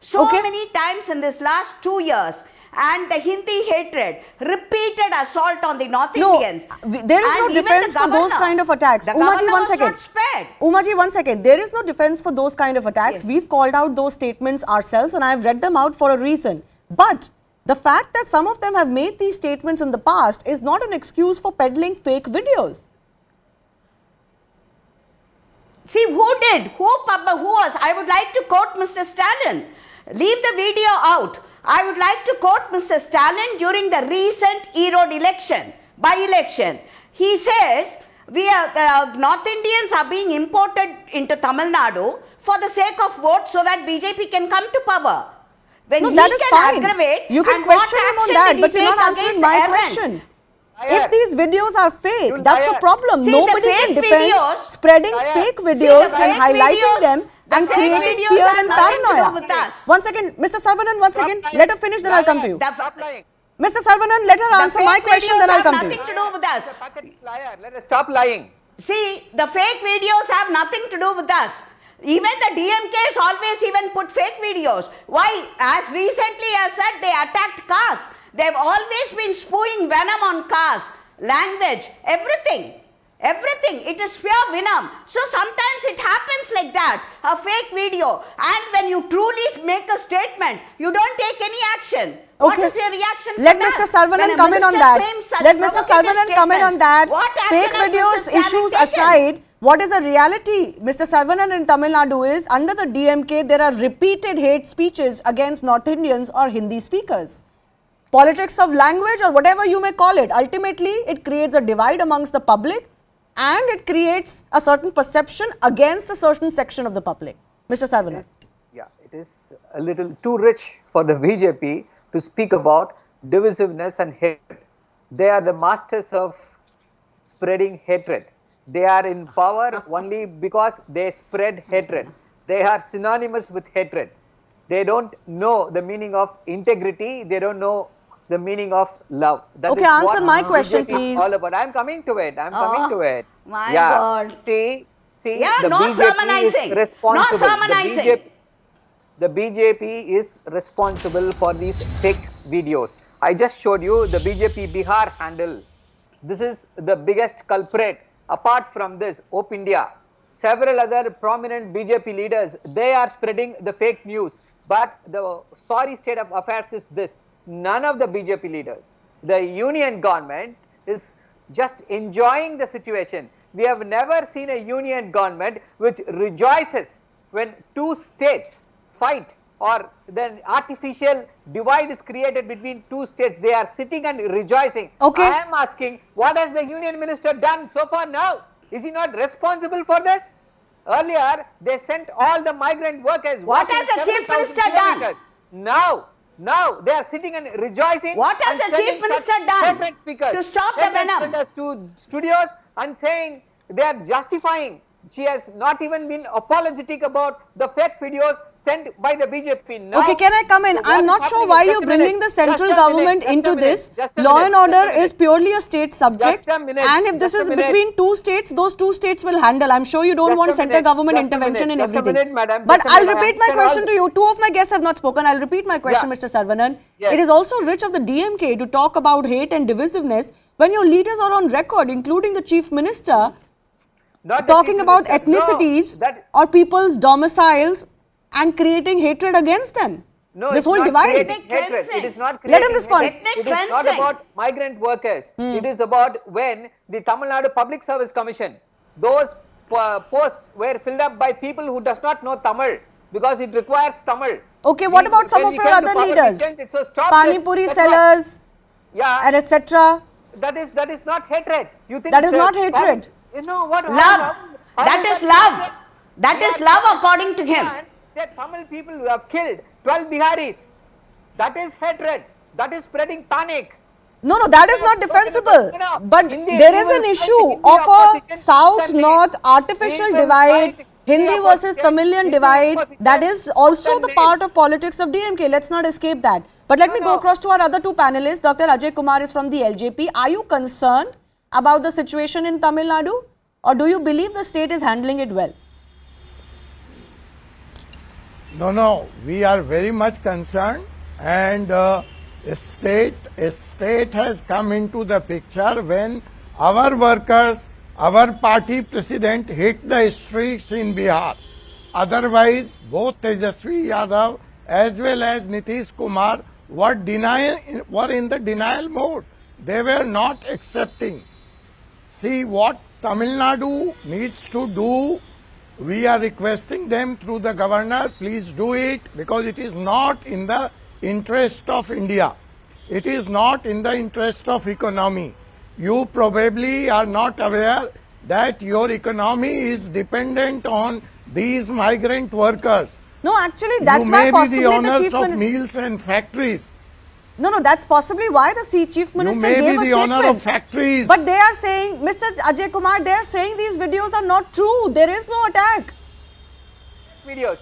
So many times in this last 2 years, and the Hindi hatred, repeated assault on the North Indians. There is no defense for those kind of attacks. Umaji, one second. Umaji, 1 second. There is no defense for those kind of attacks. Yes. We've called out those statements ourselves and I've read them out for a reason. But the fact that some of them have made these statements in the past is not an excuse for peddling fake videos. See, who did? Who was? I would like to quote Mr. Stalin. Leave the video out. I would like to quote Mr. Stalin during the recent Erode election, by-election. He says, North Indians are being imported into Tamil Nadu for the sake of votes so that BJP can come to power. When no, that is fine. You can question him on that, but you're not answering my question. If these videos are fake, that's a problem. Nobody can defend spreading fake videos and highlighting them and creating fear and paranoia. 1 second, Mr. Sarvanan, 1 second. Let her finish, then I'll come to you. Mr. Sarvanan, let her answer my question, then I'll come to you. Nothing to do with us. Liar. Let us stop lying. See, the fake videos have nothing to do with us. Even the DMKs always even put fake videos. Why? As recently as said, they attacked caste. They've always been spewing venom on caste, language, everything. Everything. It is pure venom. So sometimes it happens like that, a fake video. And when you truly make a statement, you don't take any action. What is your reaction? Let Mr. Sarvanan come in on that. Let Mr. Sarvanan come in on that. Fake videos issues aside, what is the reality? Mr. Sarvanan in Tamil Nadu is, under the DMK, there are repeated hate speeches against North Indians or Hindi speakers. Politics of language or whatever you may call it. Ultimately, it creates a divide amongst the public and it creates a certain perception against a certain section of the public. Mr. Sarvanan. Yeah, it is a little too rich for the BJP to speak about divisiveness and hatred. They are the masters of spreading hatred. They are in power only because they spread hatred. They are synonymous with hatred. They don't know the meaning of integrity. They don't know the meaning of love. That okay, answer my question, please. All about. I'm coming to it. coming to it. My God. See, yeah, the no BJP sermonizing. is responsible. No sermonizing. The BJP is responsible for these fake videos. I just showed you the BJP Bihar handle. This is the biggest culprit. Apart from this, Op India, several other prominent BJP leaders, they are spreading the fake news. But the sorry state of affairs is this. None of the BJP leaders, the union government is just enjoying the situation. We have never seen a union government which rejoices when 2 states fight or the artificial divide is created between two states. They are sitting and rejoicing. Okay. I am asking, what has the union minister done so far now? Is he not responsible for this? Earlier, they sent all the migrant workers. What has the chief minister done? Now they are sitting and rejoicing. What has the chief minister done to stop the venom? To studios and saying they are justifying. She has not even been apologetic about the fake videos sent by the BJP. Now, okay, can I come in? I'm not sure why you're bringing the central government into this. Law and order is purely a state subject. And if this is between two states, those two states will handle. I'm sure you don't want central government intervention in everything. But I'll repeat my question to you. Two of my guests have not spoken. I'll repeat my question, Mr. Saravanan. It is also rich of the DMK to talk about hate and divisiveness when your leaders are on record, including the chief minister, talking about ethnicities or people's domiciles and creating hatred against them. No, this whole divide. Hatred. It is not Let him respond. It is not about migrant workers. It is about when the Tamil Nadu Public Service Commission, those posts were filled up by people who does not know Tamil because it requires Tamil. Okay, what about some of your other leaders? Pani Puri sellers, and etc. That is not hatred. You think that is not hatred? You know what? Love. That is love. That is love according to him. That Tamil people who have killed 12 Biharis. That is hatred. That is spreading panic. No, that is not defensible. But there is an issue of a South-North artificial divide, Hindi versus Tamilian divide. That is also the part of politics of DMK. Let's not escape that. But let me go across to our other two panelists. Dr. Ajay Kumar is from the LJP. Are you concerned about the situation in Tamil Nadu? Or do you believe the state is handling it well? No, we are very much concerned, and a state has come into the picture when our workers, our party president hit the streets in Bihar. Otherwise, both Tejasvi Yadav as well as Nitish Kumar were in the denial mode. They were not accepting. See what Tamil Nadu needs to do. We are requesting them through the governor, please do it, because it is not in the interest of India. It is not in the interest of economy. You probably are not aware that your economy is dependent on these migrant workers. No, actually, that's why possibly the owners the chief of mills and factories. No, that's possibly why the chief minister gave a statement. You may be the owner of factories. But they are saying, Mr. Ajay Kumar, they are saying these videos are not true. There is no attack. Videos.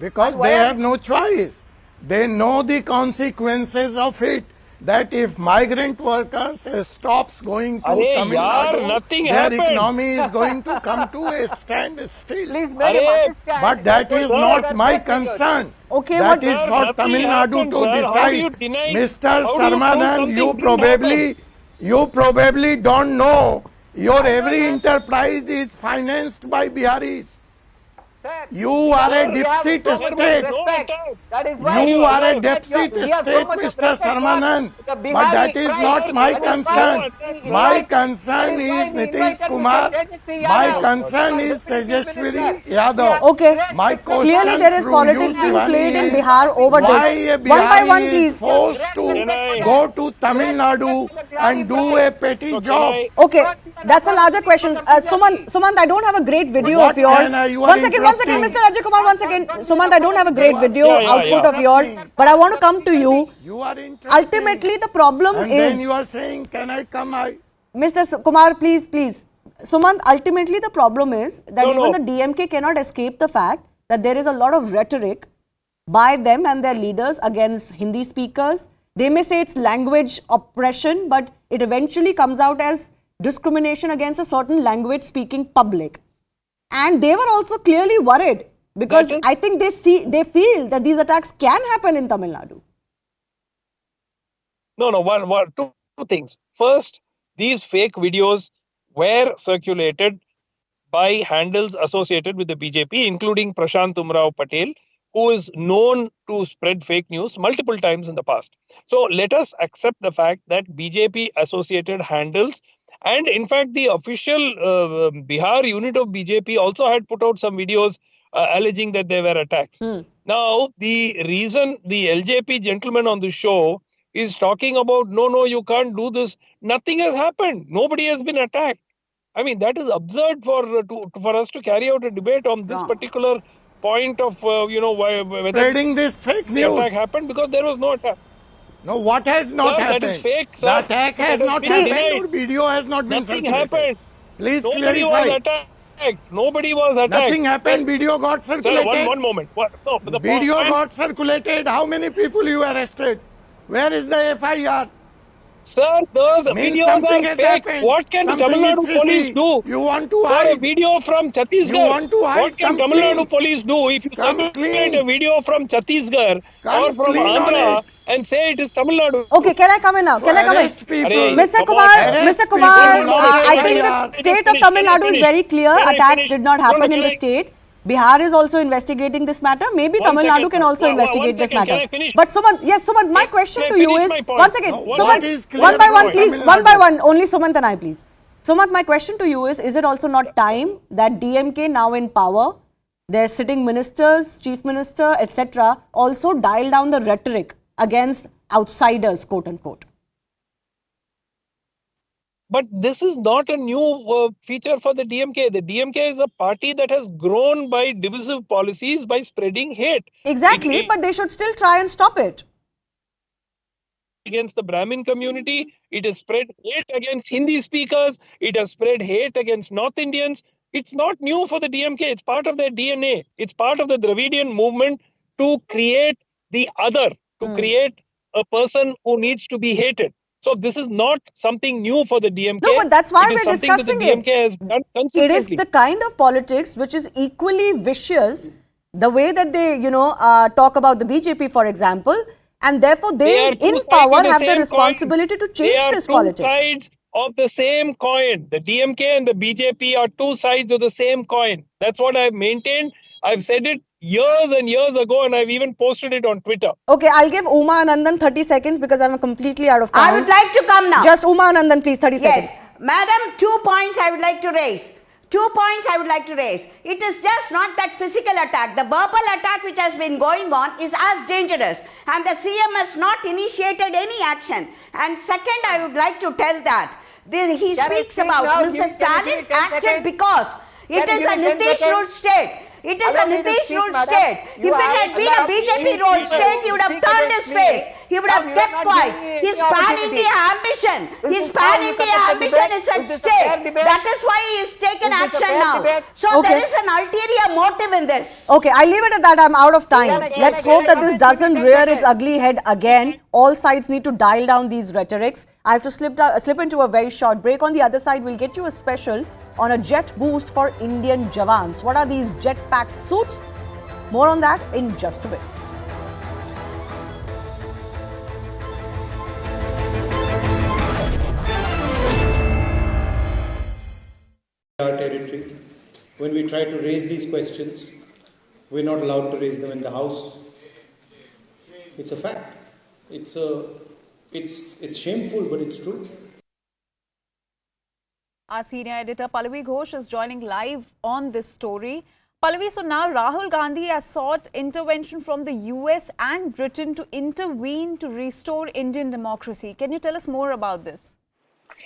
Because they have no choice. They know the consequences of it. That if migrant workers stops going to Tamil Nadu, their economy is going to come to a standstill. Please make him understand. But that is not my concern. Okay, that is for Tamil Nadu to decide. Mr. Saravanan, you probably don't know your every enterprise is financed by Biharis. You are a deficit state. You are a deficit state, Mr. Saravanan. But that is not my concern. My concern is Nitish Kumar. My concern is Tejasvi Yadav. Okay. My clearly there is politics being played in Bihar over this. One by one, please. Forced to go to Tamil Nadu and do a petty job. Okay, that's a larger question. Sumant, I don't have a great video of yours. One second, Mr. Ajay Kumar, once again. Sumant, I don't have a great video output of yours, but I want to come to you. You are interested. Ultimately, the problem and is... then you are saying, can I come? Mr. Kumar, please. Sumant, ultimately the problem is that even the DMK cannot escape the fact that there is a lot of rhetoric by them and their leaders against Hindi speakers. They may say it's language oppression, but it eventually comes out as discrimination against a certain language speaking public. And they were also clearly worried because I think they feel that these attacks can happen in Tamil Nadu. Two things. First, these fake videos were circulated by handles associated with the BJP, including Prashant Umrao Patel, who is known to spread fake news multiple times in the past. So let us accept the fact that BJP associated handles, and in fact the official Bihar unit of BJP also had put out some videos alleging that they were attacked. Now, the reason the LJP gentleman on the show is talking about, no, you can't do this. Nothing has happened. Nobody has been attacked. I mean, that is absurd for us to carry out a debate on this particular point of, whether Spreading this fake the news. attack happened, because there was no attack. No, what has not Sir, happened? that is fake, sir. The attack has That not been happened, denied. or video has not been Nothing circulated. happened. Please Nobody clarify. was attacked. Nobody was attacked. Nothing happened. Video got circulated. Sir, one moment. What? No, the Video point- got circulated. How many people you arrested? Where is the FIR? Sir, those Means videos something are has fake. happened. What can Something Tamil is Nadu fishy. police do? You want to For a hide. video from Chhattisgarh. You want to hide. What can Come Tamil clean. Nadu police do if you Come circulate clean. a video from Chhattisgarh Come or from clean on Andhra it. and say it is Tamil Nadu? Okay, can I come in now? So Can I come in? arrest people. Mr. come Kumar, on. Arrest Mr. people, Kumar, not I think FIR. the state of Tamil Nadu is very clear. Can I Attacks finish? did not No, happen no, in can the I- state. Bihar is also investigating this matter. Maybe One Tamil second. Nadu can also One investigate this second. Can matter. I finish? But Sumant, yes, Sumant, my question Can I to you finish is, my point? once again, No, Sumant, what is clear one by for one, please, Tamil one by Nadu? one, only Sumant and I, please. Sumant, my question to you is it also not time that DMK now in power, their sitting ministers, chief minister, etc., also dial down the rhetoric against outsiders, quote unquote? But this is not a new feature for the DMK. The DMK is a party that has grown by divisive policies, by spreading hate. Exactly, but they should still try and stop it. Against the Brahmin community, it has spread hate against Hindi speakers, it has spread hate against North Indians. It's not new for the DMK, it's part of their DNA. It's part of the Dravidian movement to create the other, to create a person who needs to be hated. So this is not something new for the DMK. No, but that's why It is we're something that the discussing it. DMK has done consistently. It is the kind of politics which is equally vicious, the way that they, talk about the BJP, for example, and therefore they are two in sides power of the have the same responsibility to They change are this two politics. sides of the same coin. The DMK and the BJP are two sides of the same coin. That's what I've maintained. I've said it years and years ago, and I've even posted it on Twitter. Okay, I'll give Uma Anandan 30 seconds because I'm completely out of time. I would like to come now. Just Uma Anandan, please, 30 seconds. Yes, Madam, 2 points I would like to raise. 2 points I would like to raise. It is just not that physical attack. The verbal attack which has been going on is as dangerous. And the CM has not initiated any action. And second, I would like to tell that he speaks about Mr. Stalin acted because it is a Nitish ruled state. It is a Nitish ruled state. If it had been a BJP ruled state, he would have turned his face. He would have kept quiet. His pan-India ambition, is at stake. That is why he is taken action now. So there is an ulterior motive in this. Okay, I'll leave it at that. I'm out of time. Let's hope that this doesn't rear its ugly head again. All sides need to dial down these rhetorics. I have to slip into a very short break. On the other side, we'll get you a special on a jet boost for Indian Jawans. What are these jet-packed suits? More on that in just a bit. Our territory. When we try to raise these questions, we're not allowed to raise them in the House. It's a fact. It's shameful, but it's true. Our senior editor Pallavi Ghosh is joining live on this story. Pallavi, so now Rahul Gandhi has sought intervention from the US and Britain to intervene to restore Indian democracy. Can you tell us more about this?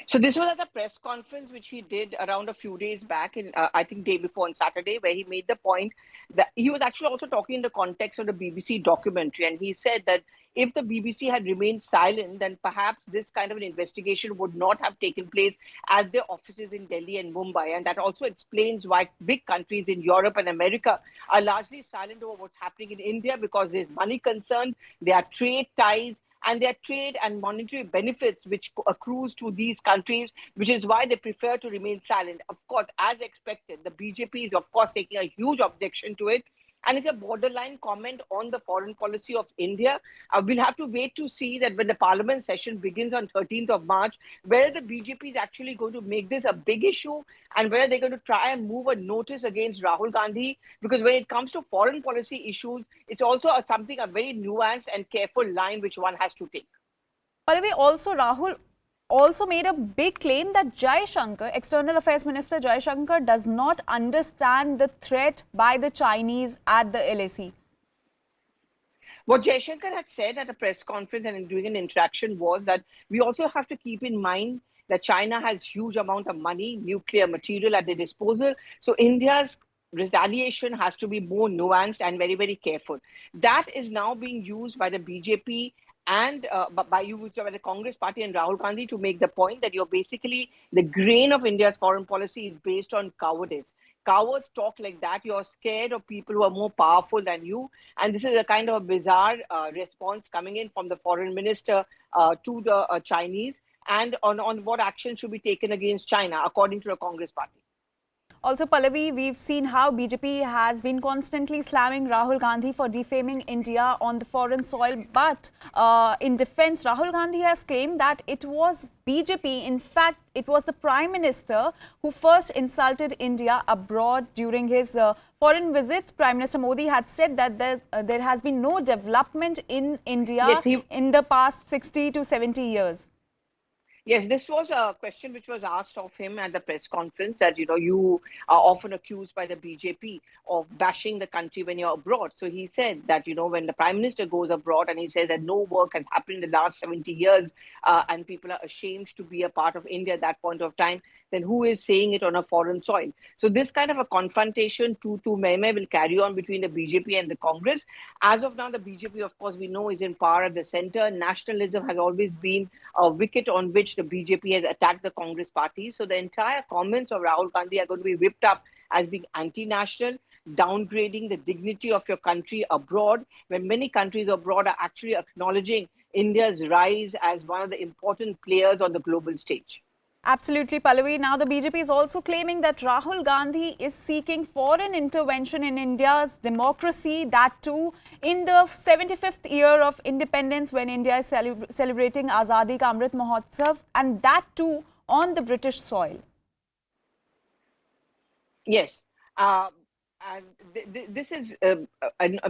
So this was at the press conference which he did around a few days back, in I think day before on Saturday, where he made the point that he was actually also talking in the context of the BBC documentary, and he said that if the BBC had remained silent, then perhaps this kind of an investigation would not have taken place at their offices in Delhi and Mumbai. And that also explains why big countries in Europe and America are largely silent over what's happening in India, because there's money concerned, there are trade ties, and their trade and monetary benefits which accrues to these countries, which is why they prefer to remain silent. Of course, as expected, the BJP is of course taking a huge objection to it. And it's a borderline comment on the foreign policy of India. We'll have to wait to see that when the parliament session begins on 13th of March, whether the BJP is actually going to make this a big issue and whether they're going to try and move a notice against Rahul Gandhi. Because when it comes to foreign policy issues, it's also a very nuanced and careful line which one has to take. Pallavi, also Rahul also made a big claim that Jaishankar, External Affairs Minister Jaishankar, does not understand the threat by the Chinese at the LAC. What Jaishankar had said at a press conference and during an interaction was that we also have to keep in mind that China has huge amount of money, nuclear material at their disposal. So India's retaliation has to be more nuanced and very, very careful. That is now being used by the BJP and by the Congress party and Rahul Gandhi to make the point that you're basically, the grain of India's foreign policy is based on cowardice. Cowards talk like that. You're scared of people who are more powerful than you. And this is a kind of a bizarre response coming in from the foreign minister to the Chinese and on what action should be taken against China, according to the Congress party. Also, Pallavi, we've seen how BJP has been constantly slamming Rahul Gandhi for defaming India on the foreign soil. But in defense, Rahul Gandhi has claimed that it was BJP, in fact, it was the Prime Minister who first insulted India abroad during his foreign visits. Prime Minister Modi had said that there has been no development in India in the past 60 to 70 years. Yes, this was a question which was asked of him at the press conference that, you are often accused by the BJP of bashing the country when you're abroad. So he said that, when the Prime Minister goes abroad and he says that no work has happened in the last 70 years and people are ashamed to be a part of India at that point of time, then who is saying it on a foreign soil? So this kind of a confrontation to meme will carry on between the BJP and the Congress. As of now, the BJP, of course, we know is in power at the center. Nationalism has always been a wicket on which the BJP has attacked the Congress party. So the entire comments of Rahul Gandhi are going to be whipped up as being anti-national, downgrading the dignity of your country abroad, when many countries abroad are actually acknowledging India's rise as one of the important players on the global stage. Absolutely, Pallavi. Now, the BJP is also claiming that Rahul Gandhi is seeking foreign intervention in India's democracy, that too in the 75th year of independence when India is celebrating Azadi Ka Amrit Mahotsav, and that too on the British soil. Yes. And this has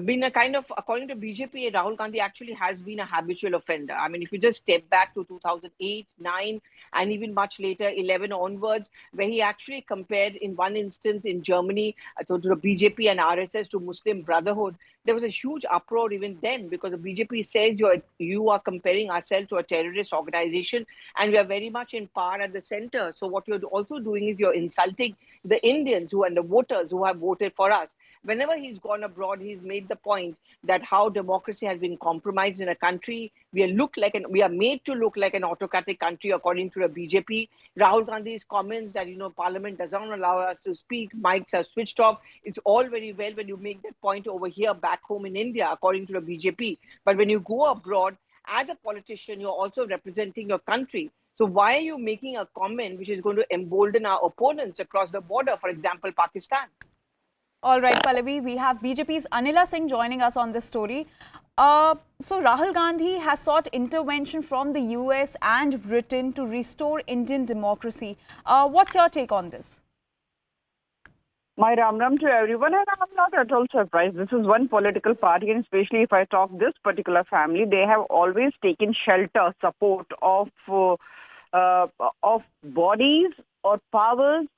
been a kind of, according to BJP, Rahul Gandhi actually has been a habitual offender. I mean, if you just step back to 2008, 9, and even much later, 11 onwards, where he actually compared in one instance in Germany to the BJP and RSS to Muslim Brotherhood, there was a huge uproar even then because the BJP says you are comparing ourselves to a terrorist organization and we are very much in power at the center. So what you're also doing is you're insulting the Indians and the voters who have voted for us. Whenever he's gone abroad, he's made the point that how democracy has been compromised in a country. We are made to look like an autocratic country, according to the BJP. Rahul Gandhi's comments that, Parliament does not allow us to speak, mics are switched off. It's all very well when you make that point over here back home in India, according to the BJP. But when you go abroad, as a politician, you're also representing your country. So why are you making a comment which is going to embolden our opponents across the border, for example, Pakistan? All right, Pallavi, we have BJP's Anila Singh joining us on this story. So Rahul Gandhi has sought intervention from the US and Britain to restore Indian democracy. What's your take on this? My Ram Ram to everyone, and I'm not at all surprised. This is one political party, and especially if I talk this particular family, they have always taken shelter, support of bodies or powers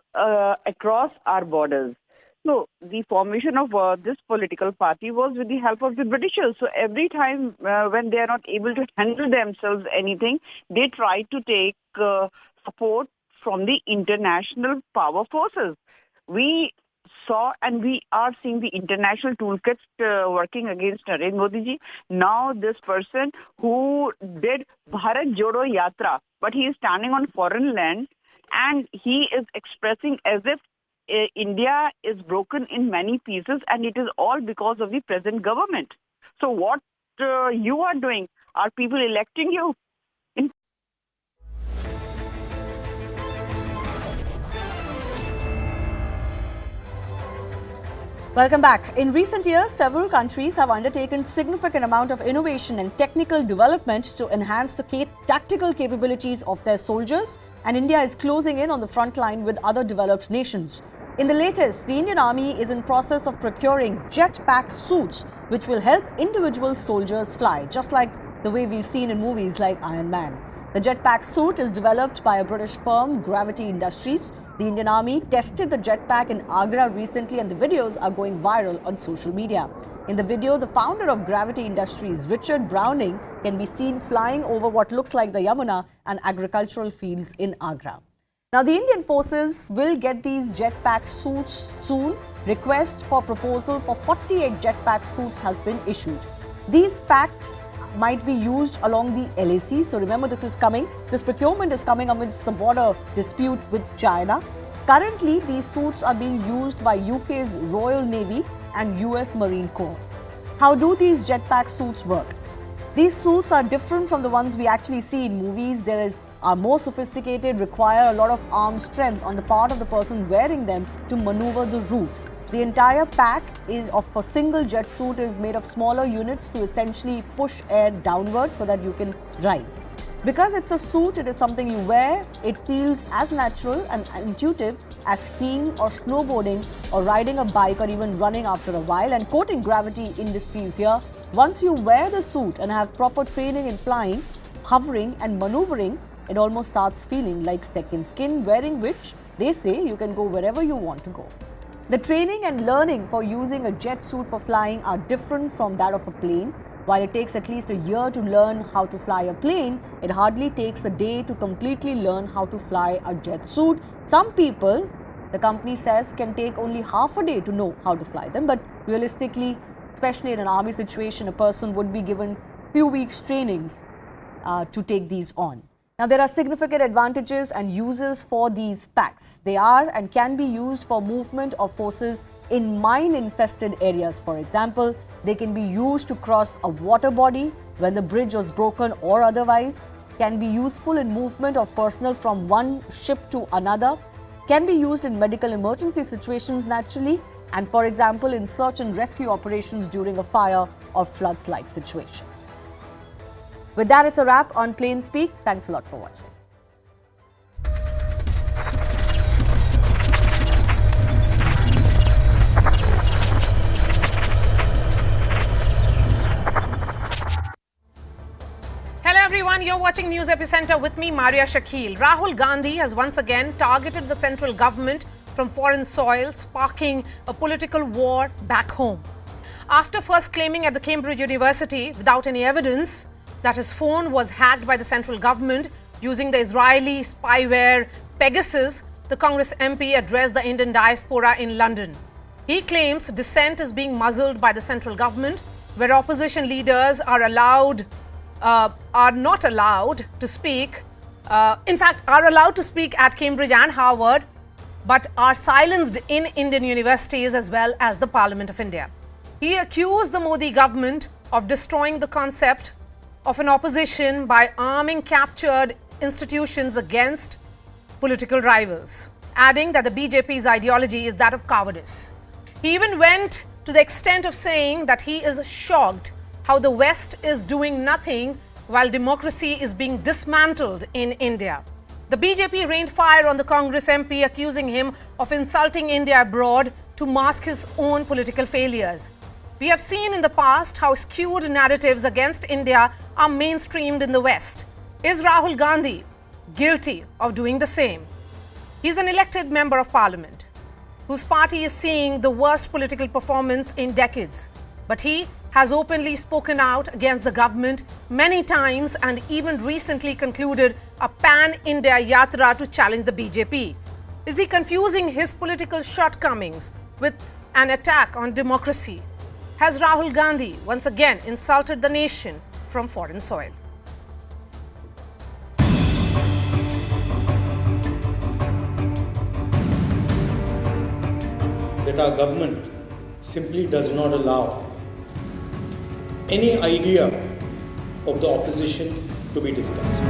across our borders. So the formation of this political party was with the help of the Britishers. So every time when they are not able to handle themselves anything, they try to take support from the international power forces. We saw and we are seeing the international toolkits working against Narendra Modi ji. Now this person who did Bharat Jodo Yatra, but he is standing on foreign land and he is expressing as if India is broken in many pieces and it is all because of the present government. So what you are doing, are people electing you? Welcome back. In recent years, several countries have undertaken significant amount of innovation and technical development to enhance the tactical capabilities of their soldiers, and India is closing in on the front line with other developed nations. In the latest, the Indian Army is in process of procuring jet-pack suits which will help individual soldiers fly, just like the way we've seen in movies like Iron Man. The jetpack suit is developed by a British firm, Gravity Industries. The Indian Army tested the jetpack in Agra recently and the videos are going viral on social media. In the video, the founder of Gravity Industries, Richard Browning, can be seen flying over what looks like the Yamuna and agricultural fields in Agra. Now, the Indian forces will get these jetpack suits soon. Request for proposal for 48 jetpack suits has been issued. These packs might be used along the LAC. So remember, this procurement is coming amidst the border dispute with China. Currently, these suits are being used by UK's Royal Navy and US Marine Corps. How do these jetpack suits work? These suits are different from the ones we actually see in movies. Are more sophisticated, require a lot of arm strength on the part of the person wearing them to maneuver the route. The entire pack of a single jet suit is made of smaller units to essentially push air downwards so that you can rise. Because it's a suit, it is something you wear, it feels as natural and intuitive as skiing or snowboarding or riding a bike or even running after a while. And quoting Gravity Industries here, once you wear the suit and have proper training in flying, hovering and maneuvering, it almost starts feeling like second skin, wearing which they say you can go wherever you want to go. The training and learning for using a jet suit for flying are different from that of a plane. While it takes at least a year to learn how to fly a plane, it hardly takes a day to completely learn how to fly a jet suit. Some people, the company says, can take only half a day to know how to fly them. But realistically, especially in an army situation, a person would be given few weeks trainings to take these on. Now, there are significant advantages and uses for these packs. They are and can be used for movement of forces in mine-infested areas. For example, they can be used to cross a water body when the bridge was broken or otherwise, can be useful in movement of personnel from one ship to another, can be used in medical emergency situations naturally, and for example, in search and rescue operations during a fire or floods-like situation. With that, it's a wrap on Plain Speak. Thanks a lot for watching. Hello everyone, you're watching News Epicenter with me, Maria Shakil. Rahul Gandhi has once again targeted the central government from foreign soil, sparking a political war back home. After first claiming at the Cambridge University, without any evidence, that his phone was hacked by the central government using the Israeli spyware Pegasus, the Congress MP addressed the Indian diaspora in London. He claims dissent is being muzzled by the central government, where opposition leaders are not allowed to speak. In fact, are allowed to speak at Cambridge and Harvard, but are silenced in Indian universities as well as the Parliament of India. He accused the Modi government of destroying the concept of an opposition by arming captured institutions against political rivals, adding that the BJP's ideology is that of cowardice. He even went to the extent of saying that he is shocked how the West is doing nothing while democracy is being dismantled in India. The BJP rained fire on the Congress MP, accusing him of insulting India abroad to mask his own political failures. We have seen in the past how skewed narratives against India are mainstreamed in the West. Is Rahul Gandhi guilty of doing the same? He's an elected member of parliament whose party is seeing the worst political performance in decades. But he has openly spoken out against the government many times and even recently concluded a pan-India yatra to challenge the BJP. Is he confusing his political shortcomings with an attack on democracy? Has Rahul Gandhi once again insulted the nation from foreign soil? That our government simply does not allow any idea of the opposition to be discussed.